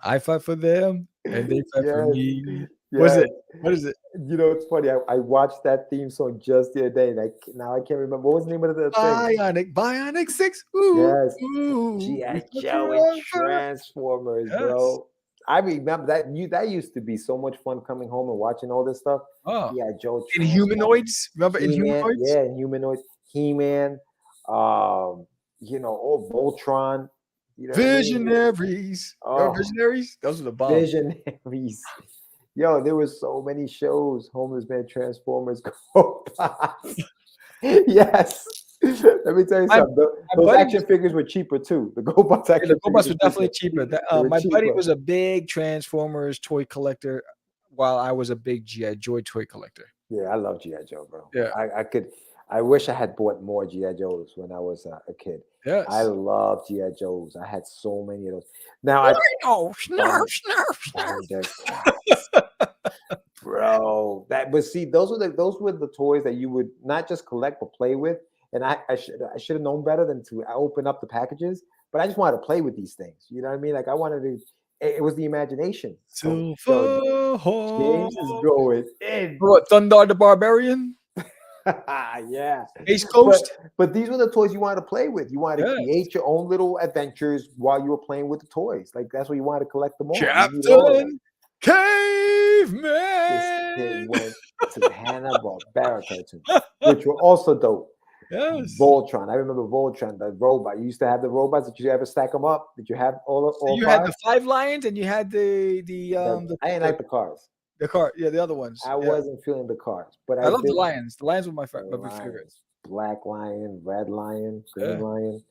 I fight for them, and they fight for me. Yes. What is it? You know, it's funny. I watched that theme song just the other day, and now I can't remember what was the name of the thing. Bionic 6. Ooh, yes, ooh, G.I. Joe and Transformers, bro. I remember that. That used to be so much fun coming home and watching all this stuff. Oh, yeah, Joe. Inhumanoids. Remember He-Man, Inhumanoids? Yeah, Inhumanoids. He-Man. Voltron. You know Visionaries. Visionaries. Those are the bombs. Visionaries. Yo, there were so many shows. Homeless Man, Transformers, GoBots. Yes. Let me tell you something. Those action figures were cheaper too. The GoBots action the GoBots were definitely cheaper. My buddy was a big Transformers toy collector, while I was a big G.I. Joe toy collector. Yeah, I love G.I. Joe, bro. Yeah, I wish I had bought more G.I. Joes when I was a kid. Yes. I love G.I. Joes. I had so many of those. Now bro. Those were the toys that you would not just collect but play with. And I should have known better than to open up the packages. But I just wanted to play with these things. You know what I mean? Like I wanted to. It was the imagination. James is going in. Thunder the Barbarian. Yeah. East Coast. But these were the toys you wanted to play with. You wanted to create your own little adventures while you were playing with the toys. Like that's what you wanted to collect them all. Captain Caveman. This kid went to Hanna-Barbera cartoons, which were also dope. Yes. Voltron. I remember Voltron, the robot. You used to have the robots. Did you ever stack them up? Did you have all you five? Had the 5 lions and you had the I didn't like the cars. The car, the other ones. I wasn't feeling the cars, but I love the lions. The lions were my favorite. Black lion, red lion, green lion.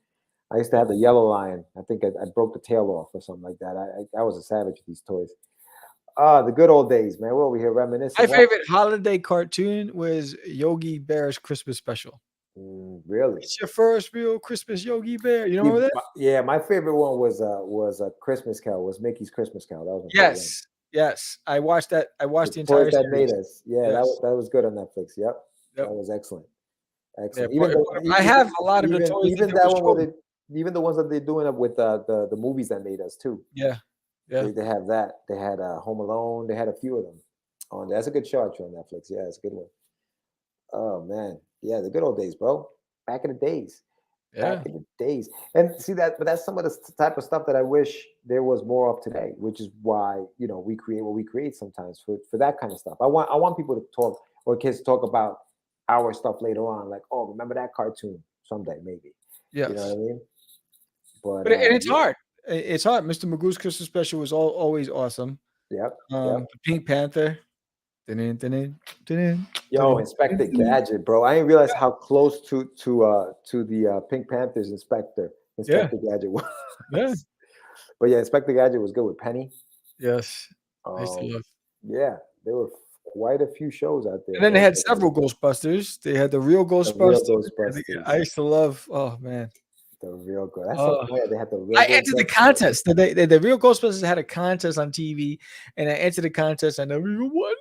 I used to have the yellow lion. I think I broke the tail off or something like that. I was a savage with these toys. The good old days, man. We're over here reminiscing. My favorite holiday cartoon was Yogi Bear's Christmas special. Really? It's your first real Christmas, Yogi Bear. You know that? Yeah, my favorite one was a Christmas Carol. Was Mickey's Christmas Carol. That was my favorite one. Yes, I watched that. I watched the entire series. Made us. Yeah, yes. that was good on Netflix. Yep. That was excellent. Excellent. Yeah, I have a lot of the toys. Even that one even the ones that they're doing up with the movies that made us too. Yeah. They have that. They had Home Alone. They had a few of them on. That's a good show on Netflix. Yeah, it's a good one. Oh man, yeah, the good old days, bro. Back in the days. Yeah. Back in the days. And see that, but that's some of the type of stuff that I wish there was more of today, which is why, we create what we create sometimes for that kind of stuff. I want people to talk, or kids to talk about our stuff later on, like, oh, remember that cartoon someday, maybe. Yes. You know what I mean? But and it's hard. It's hard. Mr. Magoo's Christmas special was always awesome. Yep. The Pink Panther. Yo, Inspector Gadget, bro. I didn't realize how close to the Pink Panthers Inspector Gadget was. Yeah. But yeah, Inspector Gadget was good with Penny. Yes. I used to love. Yeah, there were quite a few shows out there. And then they had several Ghostbusters. They had the real Ghostbusters. I used to love. Oh man. The real good. That's so weird. They had the real. I entered the contest. The real Ghostbusters had a contest on TV, and I entered the contest. I never even won.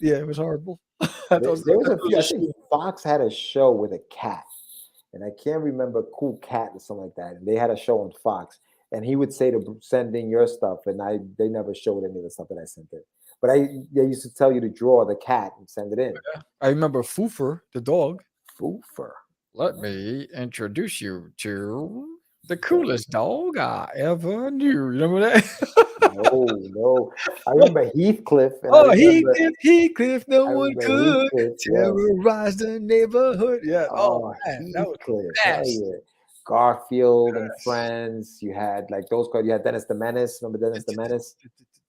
Yeah, it was horrible. There was a few. I think Fox had a show with a cat, and I can't remember Cool Cat or something like that. And they had a show on Fox, and he would say to send in your stuff, and they never showed any of the stuff that I sent in. But they used to tell you to draw the cat and send it in. I remember Foofer, the dog. Foofer. Let me introduce you to the coolest dog I ever knew. You remember that? No. I remember Heathcliff. Heathcliff, no one could terrorize the neighborhood. Yeah. Oh, man, that was best. Yeah. Garfield and Friends. You had like those cards. You had Dennis the Menace. Remember Dennis the Menace?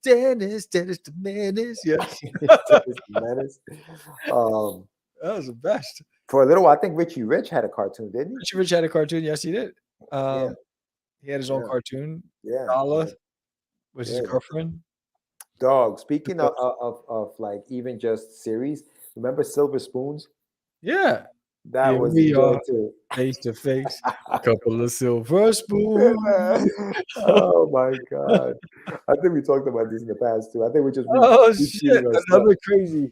Dennis the Menace. Yes. Dennis the Menace. That was the best. For a little while, I think Richie Rich had a cartoon, didn't he? Richie Rich had a cartoon. Yes, he did. He had his own cartoon. Yeah. Nala was his girlfriend. Dog. Speaking of like even just series, remember Silver Spoons? Yeah. That was we are too. Face to face. A couple of silver spoons. Oh my god! I think we talked about this in the past too. I think we just shit!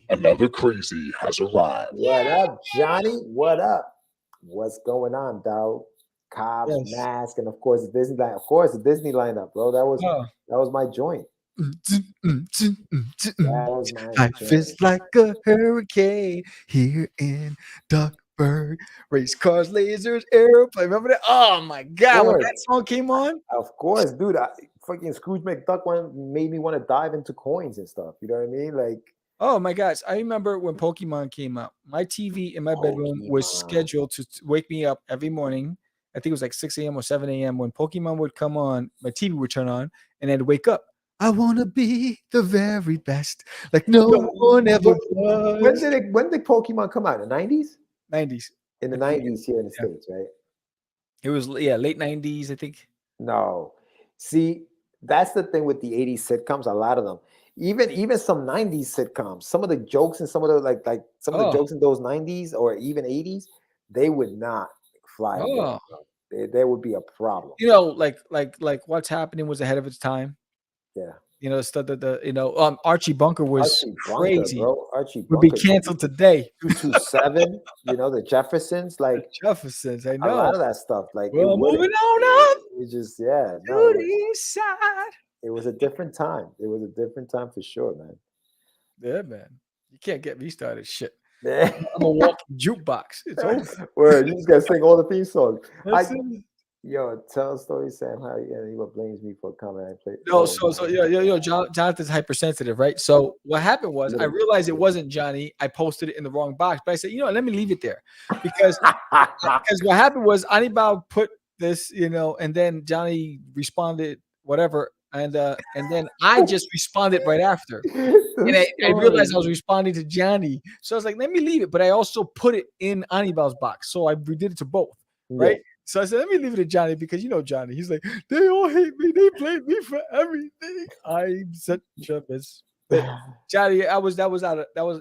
Another crazy has arrived. What up, Johnny? What up? What's going on, dog? Cops, Mask, and of course the Disney line. Of course the Disney lineup, bro. That was my joint. Life is like a hurricane here in Duckburg. Race cars, lasers, airplane. Remember that? Oh my god, when that song came on. Of course, dude. Fucking Scrooge McDuck made me want to dive into coins and stuff. You know what I mean? Like, oh my gosh, I remember when Pokemon came out. My TV in my bedroom was scheduled to wake me up every morning. I think it was like 6 a.m. or 7 a.m. When Pokemon would come on, my TV would turn on, and I'd wake up. I want to be the very best, like no one ever was. When did Pokemon come out? In the 90s? 90s. In the 90s here in the States, right? It was, late 90s, I think. No. See, that's the thing with the 80s sitcoms, a lot of them. Even some 90s sitcoms, some of the jokes and some of the like some of the jokes in those 90s or even 80s, they would not fly. There would be a problem. You know, like What's Happening was ahead of its time. Yeah. You know, stuff that Archie Bunker was crazy. Bro. Archie would be canceled today. 227, the Jeffersons, like the Jeffersons, I know. A lot of that stuff. Like moving on up. It just to the east side. It was a different time. It was a different time for sure, man. Yeah, man. You can't get me started. Shit. Yeah. I'm a walking jukebox. It's over. Word, you just gotta sing all the theme songs. Yo, tell a story, Sam. How he blames me for coming and play. No, Jonathan's hypersensitive, right? So what happened was I realized it wasn't Johnny. I posted it in the wrong box, but I said, let me leave it there because what happened was Anibal put this, and then Johnny responded whatever, and then I just responded right after, and I realized I was responding to Johnny, so I was like, let me leave it, but I also put it in Anibal's box, so I redid it to both, right? Yeah. So I said, let me leave it to Johnny because Johnny. He's like, they all hate me. They blame me for everything. I'm such a mess. Johnny, that was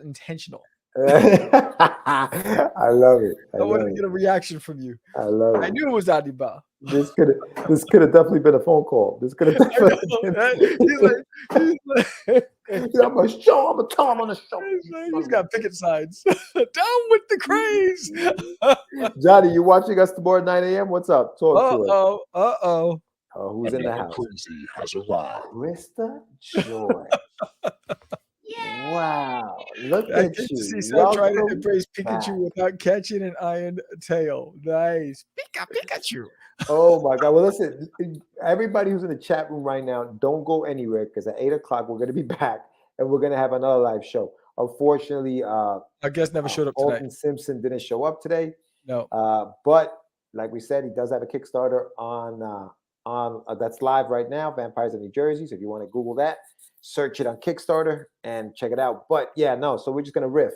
intentional. I love it. I wanted to get a reaction from you. I love it. I knew it was Anibal. This could have definitely been a phone call. This could have definitely been. He's like, I'm gonna tell him on the show. He's got picket signs. Down with the Craze. Johnny, you watching us tomorrow at 9 a.m.? What's up? Talk to us. Oh, who's in the house? Crazy has arrived. Krista Joy. Yay! Wow. Look at you. See Sam trying to embrace Pikachu without catching an iron tail. Nice. Pikachu. Oh my God. Well, listen, everybody who's in the chat room right now, don't go anywhere because at 8 o'clock we're going to be back and we're going to have another live show. Unfortunately, our guest never showed up tonight. Alton Simpson didn't show up today. No. But like we said, he does have a Kickstarter on that's live right now, Vampires of New Jersey. So if you want to Google that, search it on Kickstarter and check it out. But yeah, no, so we're just gonna riff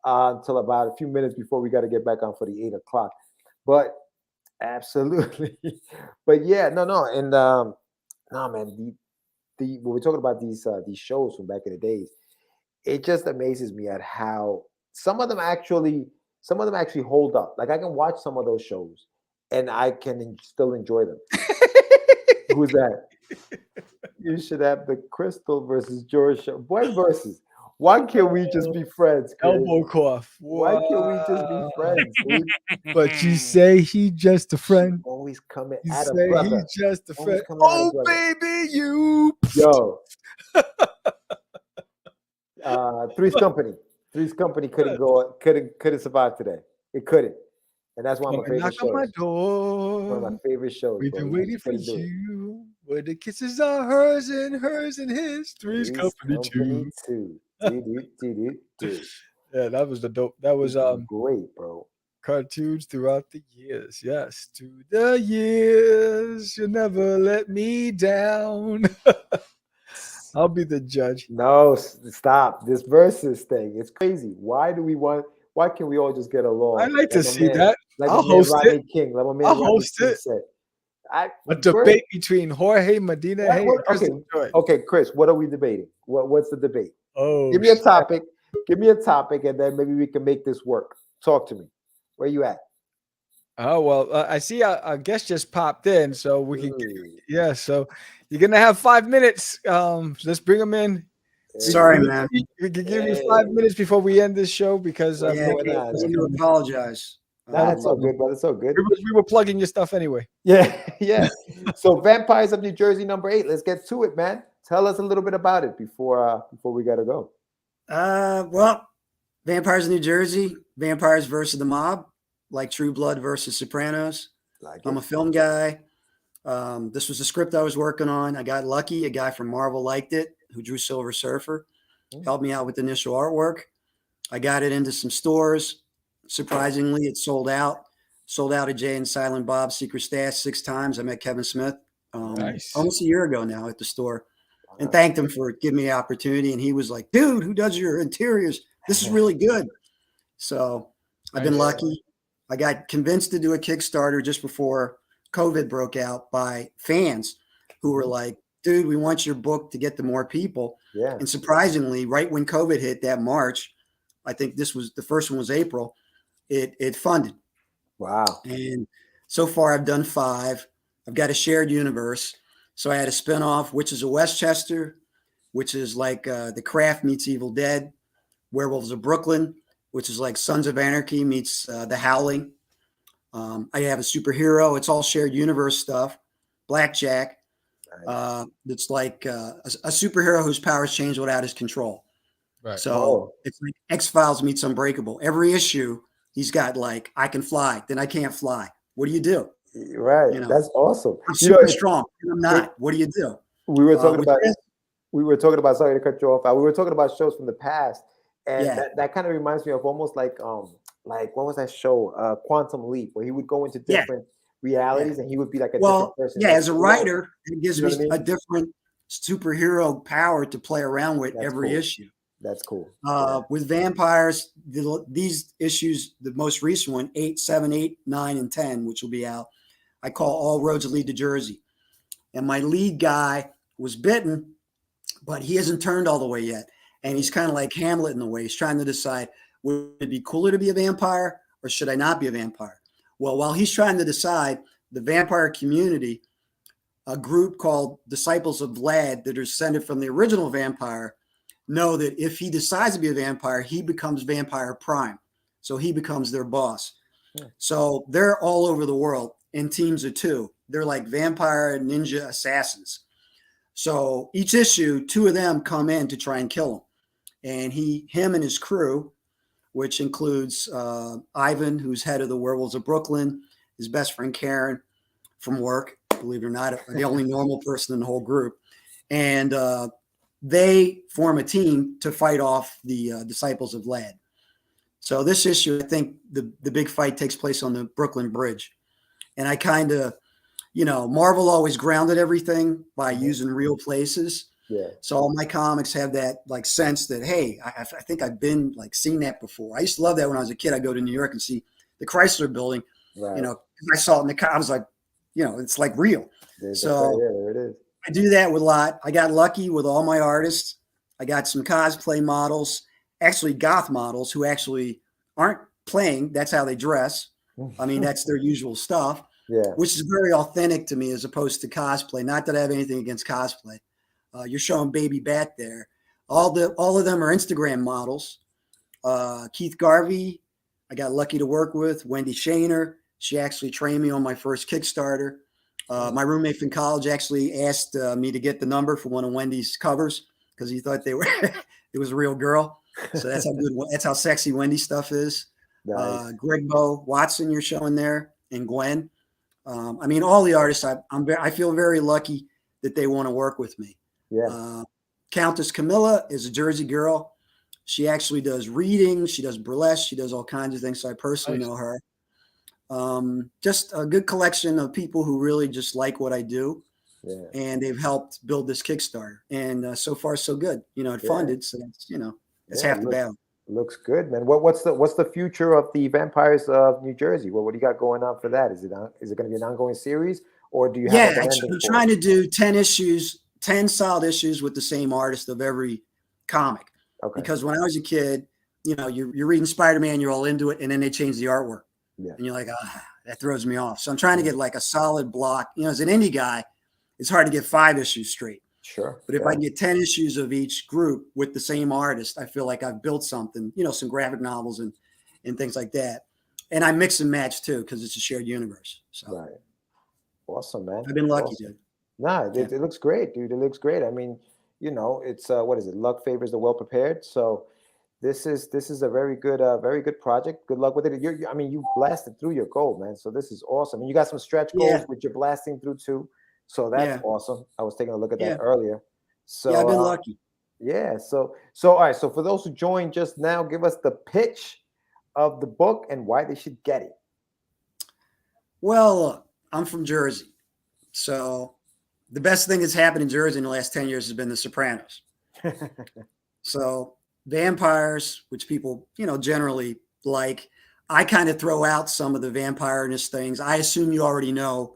until about a few minutes before we got to get back on for the 8 o'clock. But absolutely, but yeah, no, and no, man, the when we're talking about these shows from back in the days, it just amazes me at how some of them actually hold up. Like I can watch some of those shows and I can still enjoy them. Who's that? You should have the Crystal versus George show. What versus? Why can't we just be friends? Chris? Elbow cough. Why can't we just be friends, dude? But you say he just a friend. Always coming You at a say brother. he just a Always friend. coming at a Oh, brother. baby, you. Yo. Three's Company. Three's Company couldn't survive today. It couldn't. And that's one of my favorite Knock on my shows. door. One of my favorite shows. We've bro. been You waiting just for couldn't do it. you. Where the kisses are hers and his. Three's Company too. Two. Do. Yeah, that was the dope. That was great, bro. cartoons throughout the years. Yes, to the years. You never let me down. I'll be the judge. No, stop. This versus thing. It's crazy. Why can't we all just get along? I like to my see man- that. Like I'll my man host Rodney it. King. Like my man I'll Rodney host King it. said. A debate between Jorge Medina What- and what- Kristen Joy. Okay, Chris, what are we debating? What's the debate? Oh, Give me a shit. topic. Give me a topic, and then maybe we can make this work. Talk to me. Where you at? Oh well, I see. Our guest just popped in, so we can. Ooh. Yeah, so you're gonna have 5 minutes. Let's bring him in. Sorry, we, man. We can give you 5 minutes before we end this show because What's Yeah, going on, I man? do apologize. That's so good, brother. So good. we were plugging your stuff anyway. Yeah, yeah. So Vampires of New Jersey #8. Let's get to it, man. Tell us a little bit about it before we gotta go. Well, Vampires of New Jersey, Vampires versus the Mob, like True Blood versus Sopranos. I'm a film guy. This was a script I was working on. I got lucky. A guy from Marvel liked it, who drew Silver Surfer, helped me out with the initial artwork. I got it into some stores. Surprisingly, it sold out. Sold out at Jay and Silent Bob's Secret Stash 6 times. I met Kevin Smith Nice. almost a year ago now at the store, and thanked him for giving me the opportunity. And he was like, "Dude, who does your interiors? This is really good." So I've been lucky. I got convinced to do a Kickstarter just before COVID broke out by fans who were like, "Dude, we want your book to get to more people." Yeah. And surprisingly, right when COVID hit that March, I think this was the first one was April, it funded. Wow. And so far I've done 5. I've got a shared universe. So I had a spinoff, which is a Westchester, which is like The Craft meets Evil Dead, Werewolves of Brooklyn, which is like Sons of Anarchy meets The Howling. I have a superhero. It's all shared universe stuff. Blackjack. It's like a superhero whose powers change without his control. Right. So it's like X-Files meets Unbreakable. Every issue, he's got like, I can fly, then I can't fly. What do you do? Right. You know, That's awesome. I'm You know, super strong. And I'm not. What do you do? we were talking with about this- sorry to cut you off. We were talking about shows from the past, and Yeah. that kind of reminds me of almost like what was that show? Quantum Leap, where he would go into Yeah. different realities and he would be like a Well, different person. yeah, as a writer, it gives You know me what I mean? a different superhero power to play around with That's every cool. issue. That's cool. With vampires, these issues, the most recent one, 8, 7, 8, 9, and 10, which will be out, I call All Roads Lead to Jersey. And my lead guy was bitten, but he hasn't turned all the way yet. And he's kind of like Hamlet in a way. He's trying to decide, would it be cooler to be a vampire or should I not be a vampire? Well, while he's trying to decide, the vampire community, a group called Disciples of Vlad that are descended from the original vampire, know that if he decides to be a vampire, he becomes Vampire Prime. So he becomes their boss. Yeah. So they're all over the world in teams of 2. They're like vampire ninja assassins. So each issue, 2 of them come in to try and kill him. And him and his crew, which includes Ivan, who's head of the Werewolves of Brooklyn, his best friend Karen from work, believe it or not, the only normal person in the whole group. And they form a team to fight off the Disciples of Vlad. So this issue, I think the big fight takes place on the Brooklyn Bridge. And I kind of, Marvel always grounded everything by using real places. Yeah. So all my comics have that like sense that, hey, I think I've been like seen that before. I used to love that when I was a kid. I'd go to New York and see the Chrysler building, Right. 'cause I saw it in the car. I was like, it's like real. So there it is. I do that with a lot. I got lucky with all my artists. I got some cosplay models, actually goth models who actually aren't playing. That's how they dress. I mean, that's their usual stuff. Yeah. Which is very authentic to me as opposed to cosplay. Not that I have anything against cosplay. You're showing Baby Bat there. All of them are Instagram models. Keith Garvey, I got lucky to work with. Wendy Shaner, she actually trained me on my first Kickstarter. My roommate from college actually asked me to get the number for one of Wendy's covers because he thought it was a real girl. So that's how sexy Wendy stuff is. Nice. Greg Bo Watson, you're showing there, and Gwen. I mean, all the artists. I feel very lucky that they want to work with me. Yeah. Countess Camilla is a Jersey girl. She actually does readings. She does burlesque. She does all kinds of things. So I personally know her. Just a good collection of people who really just like what I do. Yeah. And they've helped build this Kickstarter. And so far, so good. It funded. So that's, that's half the battle. Looks good, man. What's the future of the Vampires of New Jersey? What do you got going on for that? Is it going to be an ongoing series, or do you have? Yeah, I'm trying to do 10 issues, 10 solid issues with the same artist of every comic. Okay. Because when I was a kid, you're reading Spider-Man, you're all into it, and then they change the artwork, and you're like, that throws me off. So I'm trying to get like a solid block. As an indie guy, it's hard to get 5 issues straight. Sure. But if I can get 10 issues of each group with the same artist, I feel like I've built something, some graphic novels and things like that. And I mix and match too, because it's a shared universe. So right. Awesome, man. I've been lucky, dude. Nah, it looks great, dude. It looks great. I mean, it's what is it? Luck favors the well prepared. So this is a very good project. Good luck with it. You blasted through your goal, man. So this is awesome. And you got some stretch goals which you're blasting through too. So that's awesome. I was taking a look at that earlier. So I've been lucky. Yeah. So all right. So for those who joined just now, give us the pitch of the book and why they should get it. Well, look, I'm from Jersey. So the best thing that's happened in Jersey in the last 10 years has been The Sopranos. So vampires, which people, generally like, I kind of throw out some of the vampire-ness things. I assume you already know.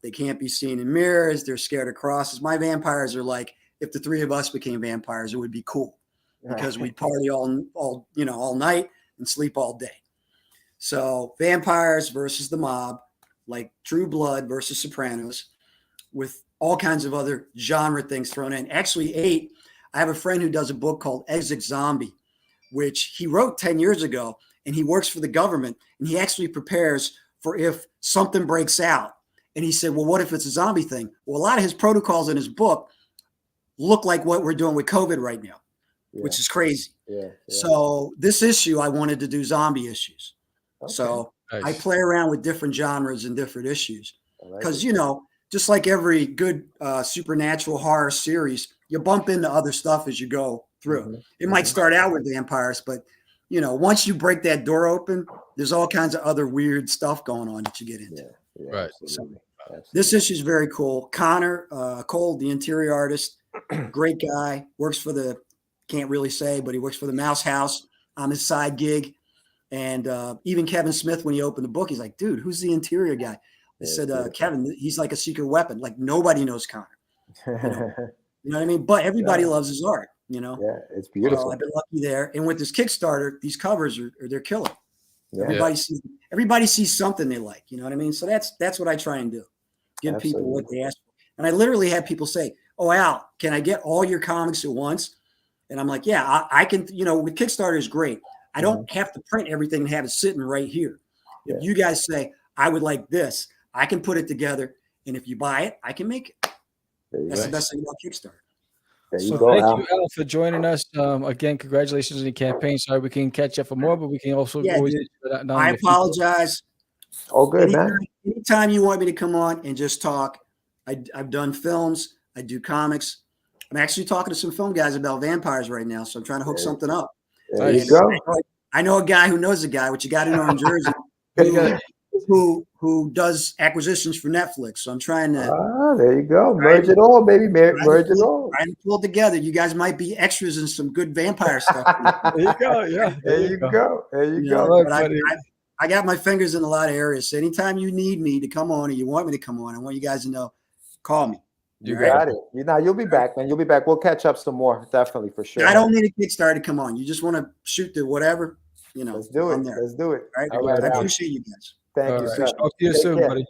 They can't be seen in mirrors. They're scared of crosses. My vampires are like, if the 3 of us became vampires, it would be cool because we'd party all night and sleep all day. So vampires versus the mob, like True Blood versus Sopranos, with all kinds of other genre things thrown in. Actually, I have a friend who does a book called Exit Zombie, which he wrote 10 years ago, and he works for the government, and he actually prepares for if something breaks out. And he said, well, what if it's a zombie thing? Well, a lot of his protocols in his book look like what we're doing with COVID right now, which is crazy. Yeah. So this issue, I wanted to do zombie issues. Okay. So I play around with different genres and different issues because, just like every good supernatural horror series, you bump into other stuff as you go through. Mm-hmm. It might start out with vampires, but, once you break that door open, there's all kinds of other weird stuff going on that you get into. Yeah, right. Absolutely. This issue is very cool. Connor Cole, the interior artist, great guy, works for can't really say, but he works for the Mouse House on his side gig. And even Kevin Smith, when he opened the book, he's like, dude, who's the interior guy? I said, Kevin, he's like a secret weapon. Like nobody knows Connor. You know what I mean? But everybody loves his art, Yeah, it's beautiful. So I've been lucky there. And with this Kickstarter, these covers they're killer. Yeah. Everybody sees something they like. You know what I mean? So that's what I try and do. Give people what they ask for. And I literally have people say, oh, Al, can I get all your comics at once? And I'm like, yeah, I can, with Kickstarter is great. I don't have to print everything and have it sitting right here. If you guys say, I would like this, I can put it together. And if you buy it, I can make it. That's the best thing about Kickstarter. Thank you, Al, for joining us. Again, congratulations on the campaign. Sorry we can catch up for more, but we can also always. I apologize. All good, man. Anytime you want me to come on and just talk, I've done films. I do comics. I'm actually talking to some film guys about vampires right now, so I'm trying to hook something up. There you go. I know a guy who knows a guy, which you got to know in Jersey. who does acquisitions for Netflix. So I'm trying to. There you go. Merge it all, baby. Merge it all. Trying to pull it together. You guys might be extras in some good vampire stuff. There you go. Yeah. There you go. There you go. Look, But I got my fingers in a lot of areas. So anytime you need me to come on or you want me to come on, I want you guys to know, call me. You got it. You'll be back, man. You'll be back. We'll catch up some more, definitely, for sure. I don't need a Kickstarter to come on. You just want to shoot the whatever, Let's do it. Let's do it. All right. I appreciate you guys. Thank you, sir. Talk to you soon, buddy.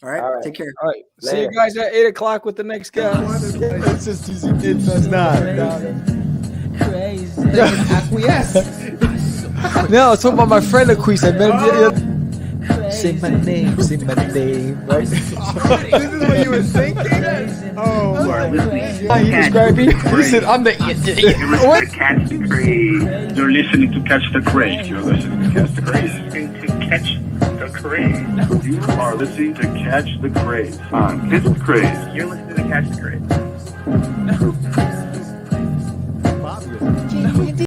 All right. Take care. All right. See you guys at 8 o'clock with the next guy. It's just easy. It's not. Crazy. Acquiesce. No, I was talking about my friend Acquiesce. Say my name, right? This is what you were thinking? Oh, He described me. He said, I'm the What? Catch the Craze. You're listening to Catch the Craze. You're listening to Catch the Craze. To Catch the Craze. You are listening to Catch the Craze on Catch the Craze. You're listening to Catch the Craze.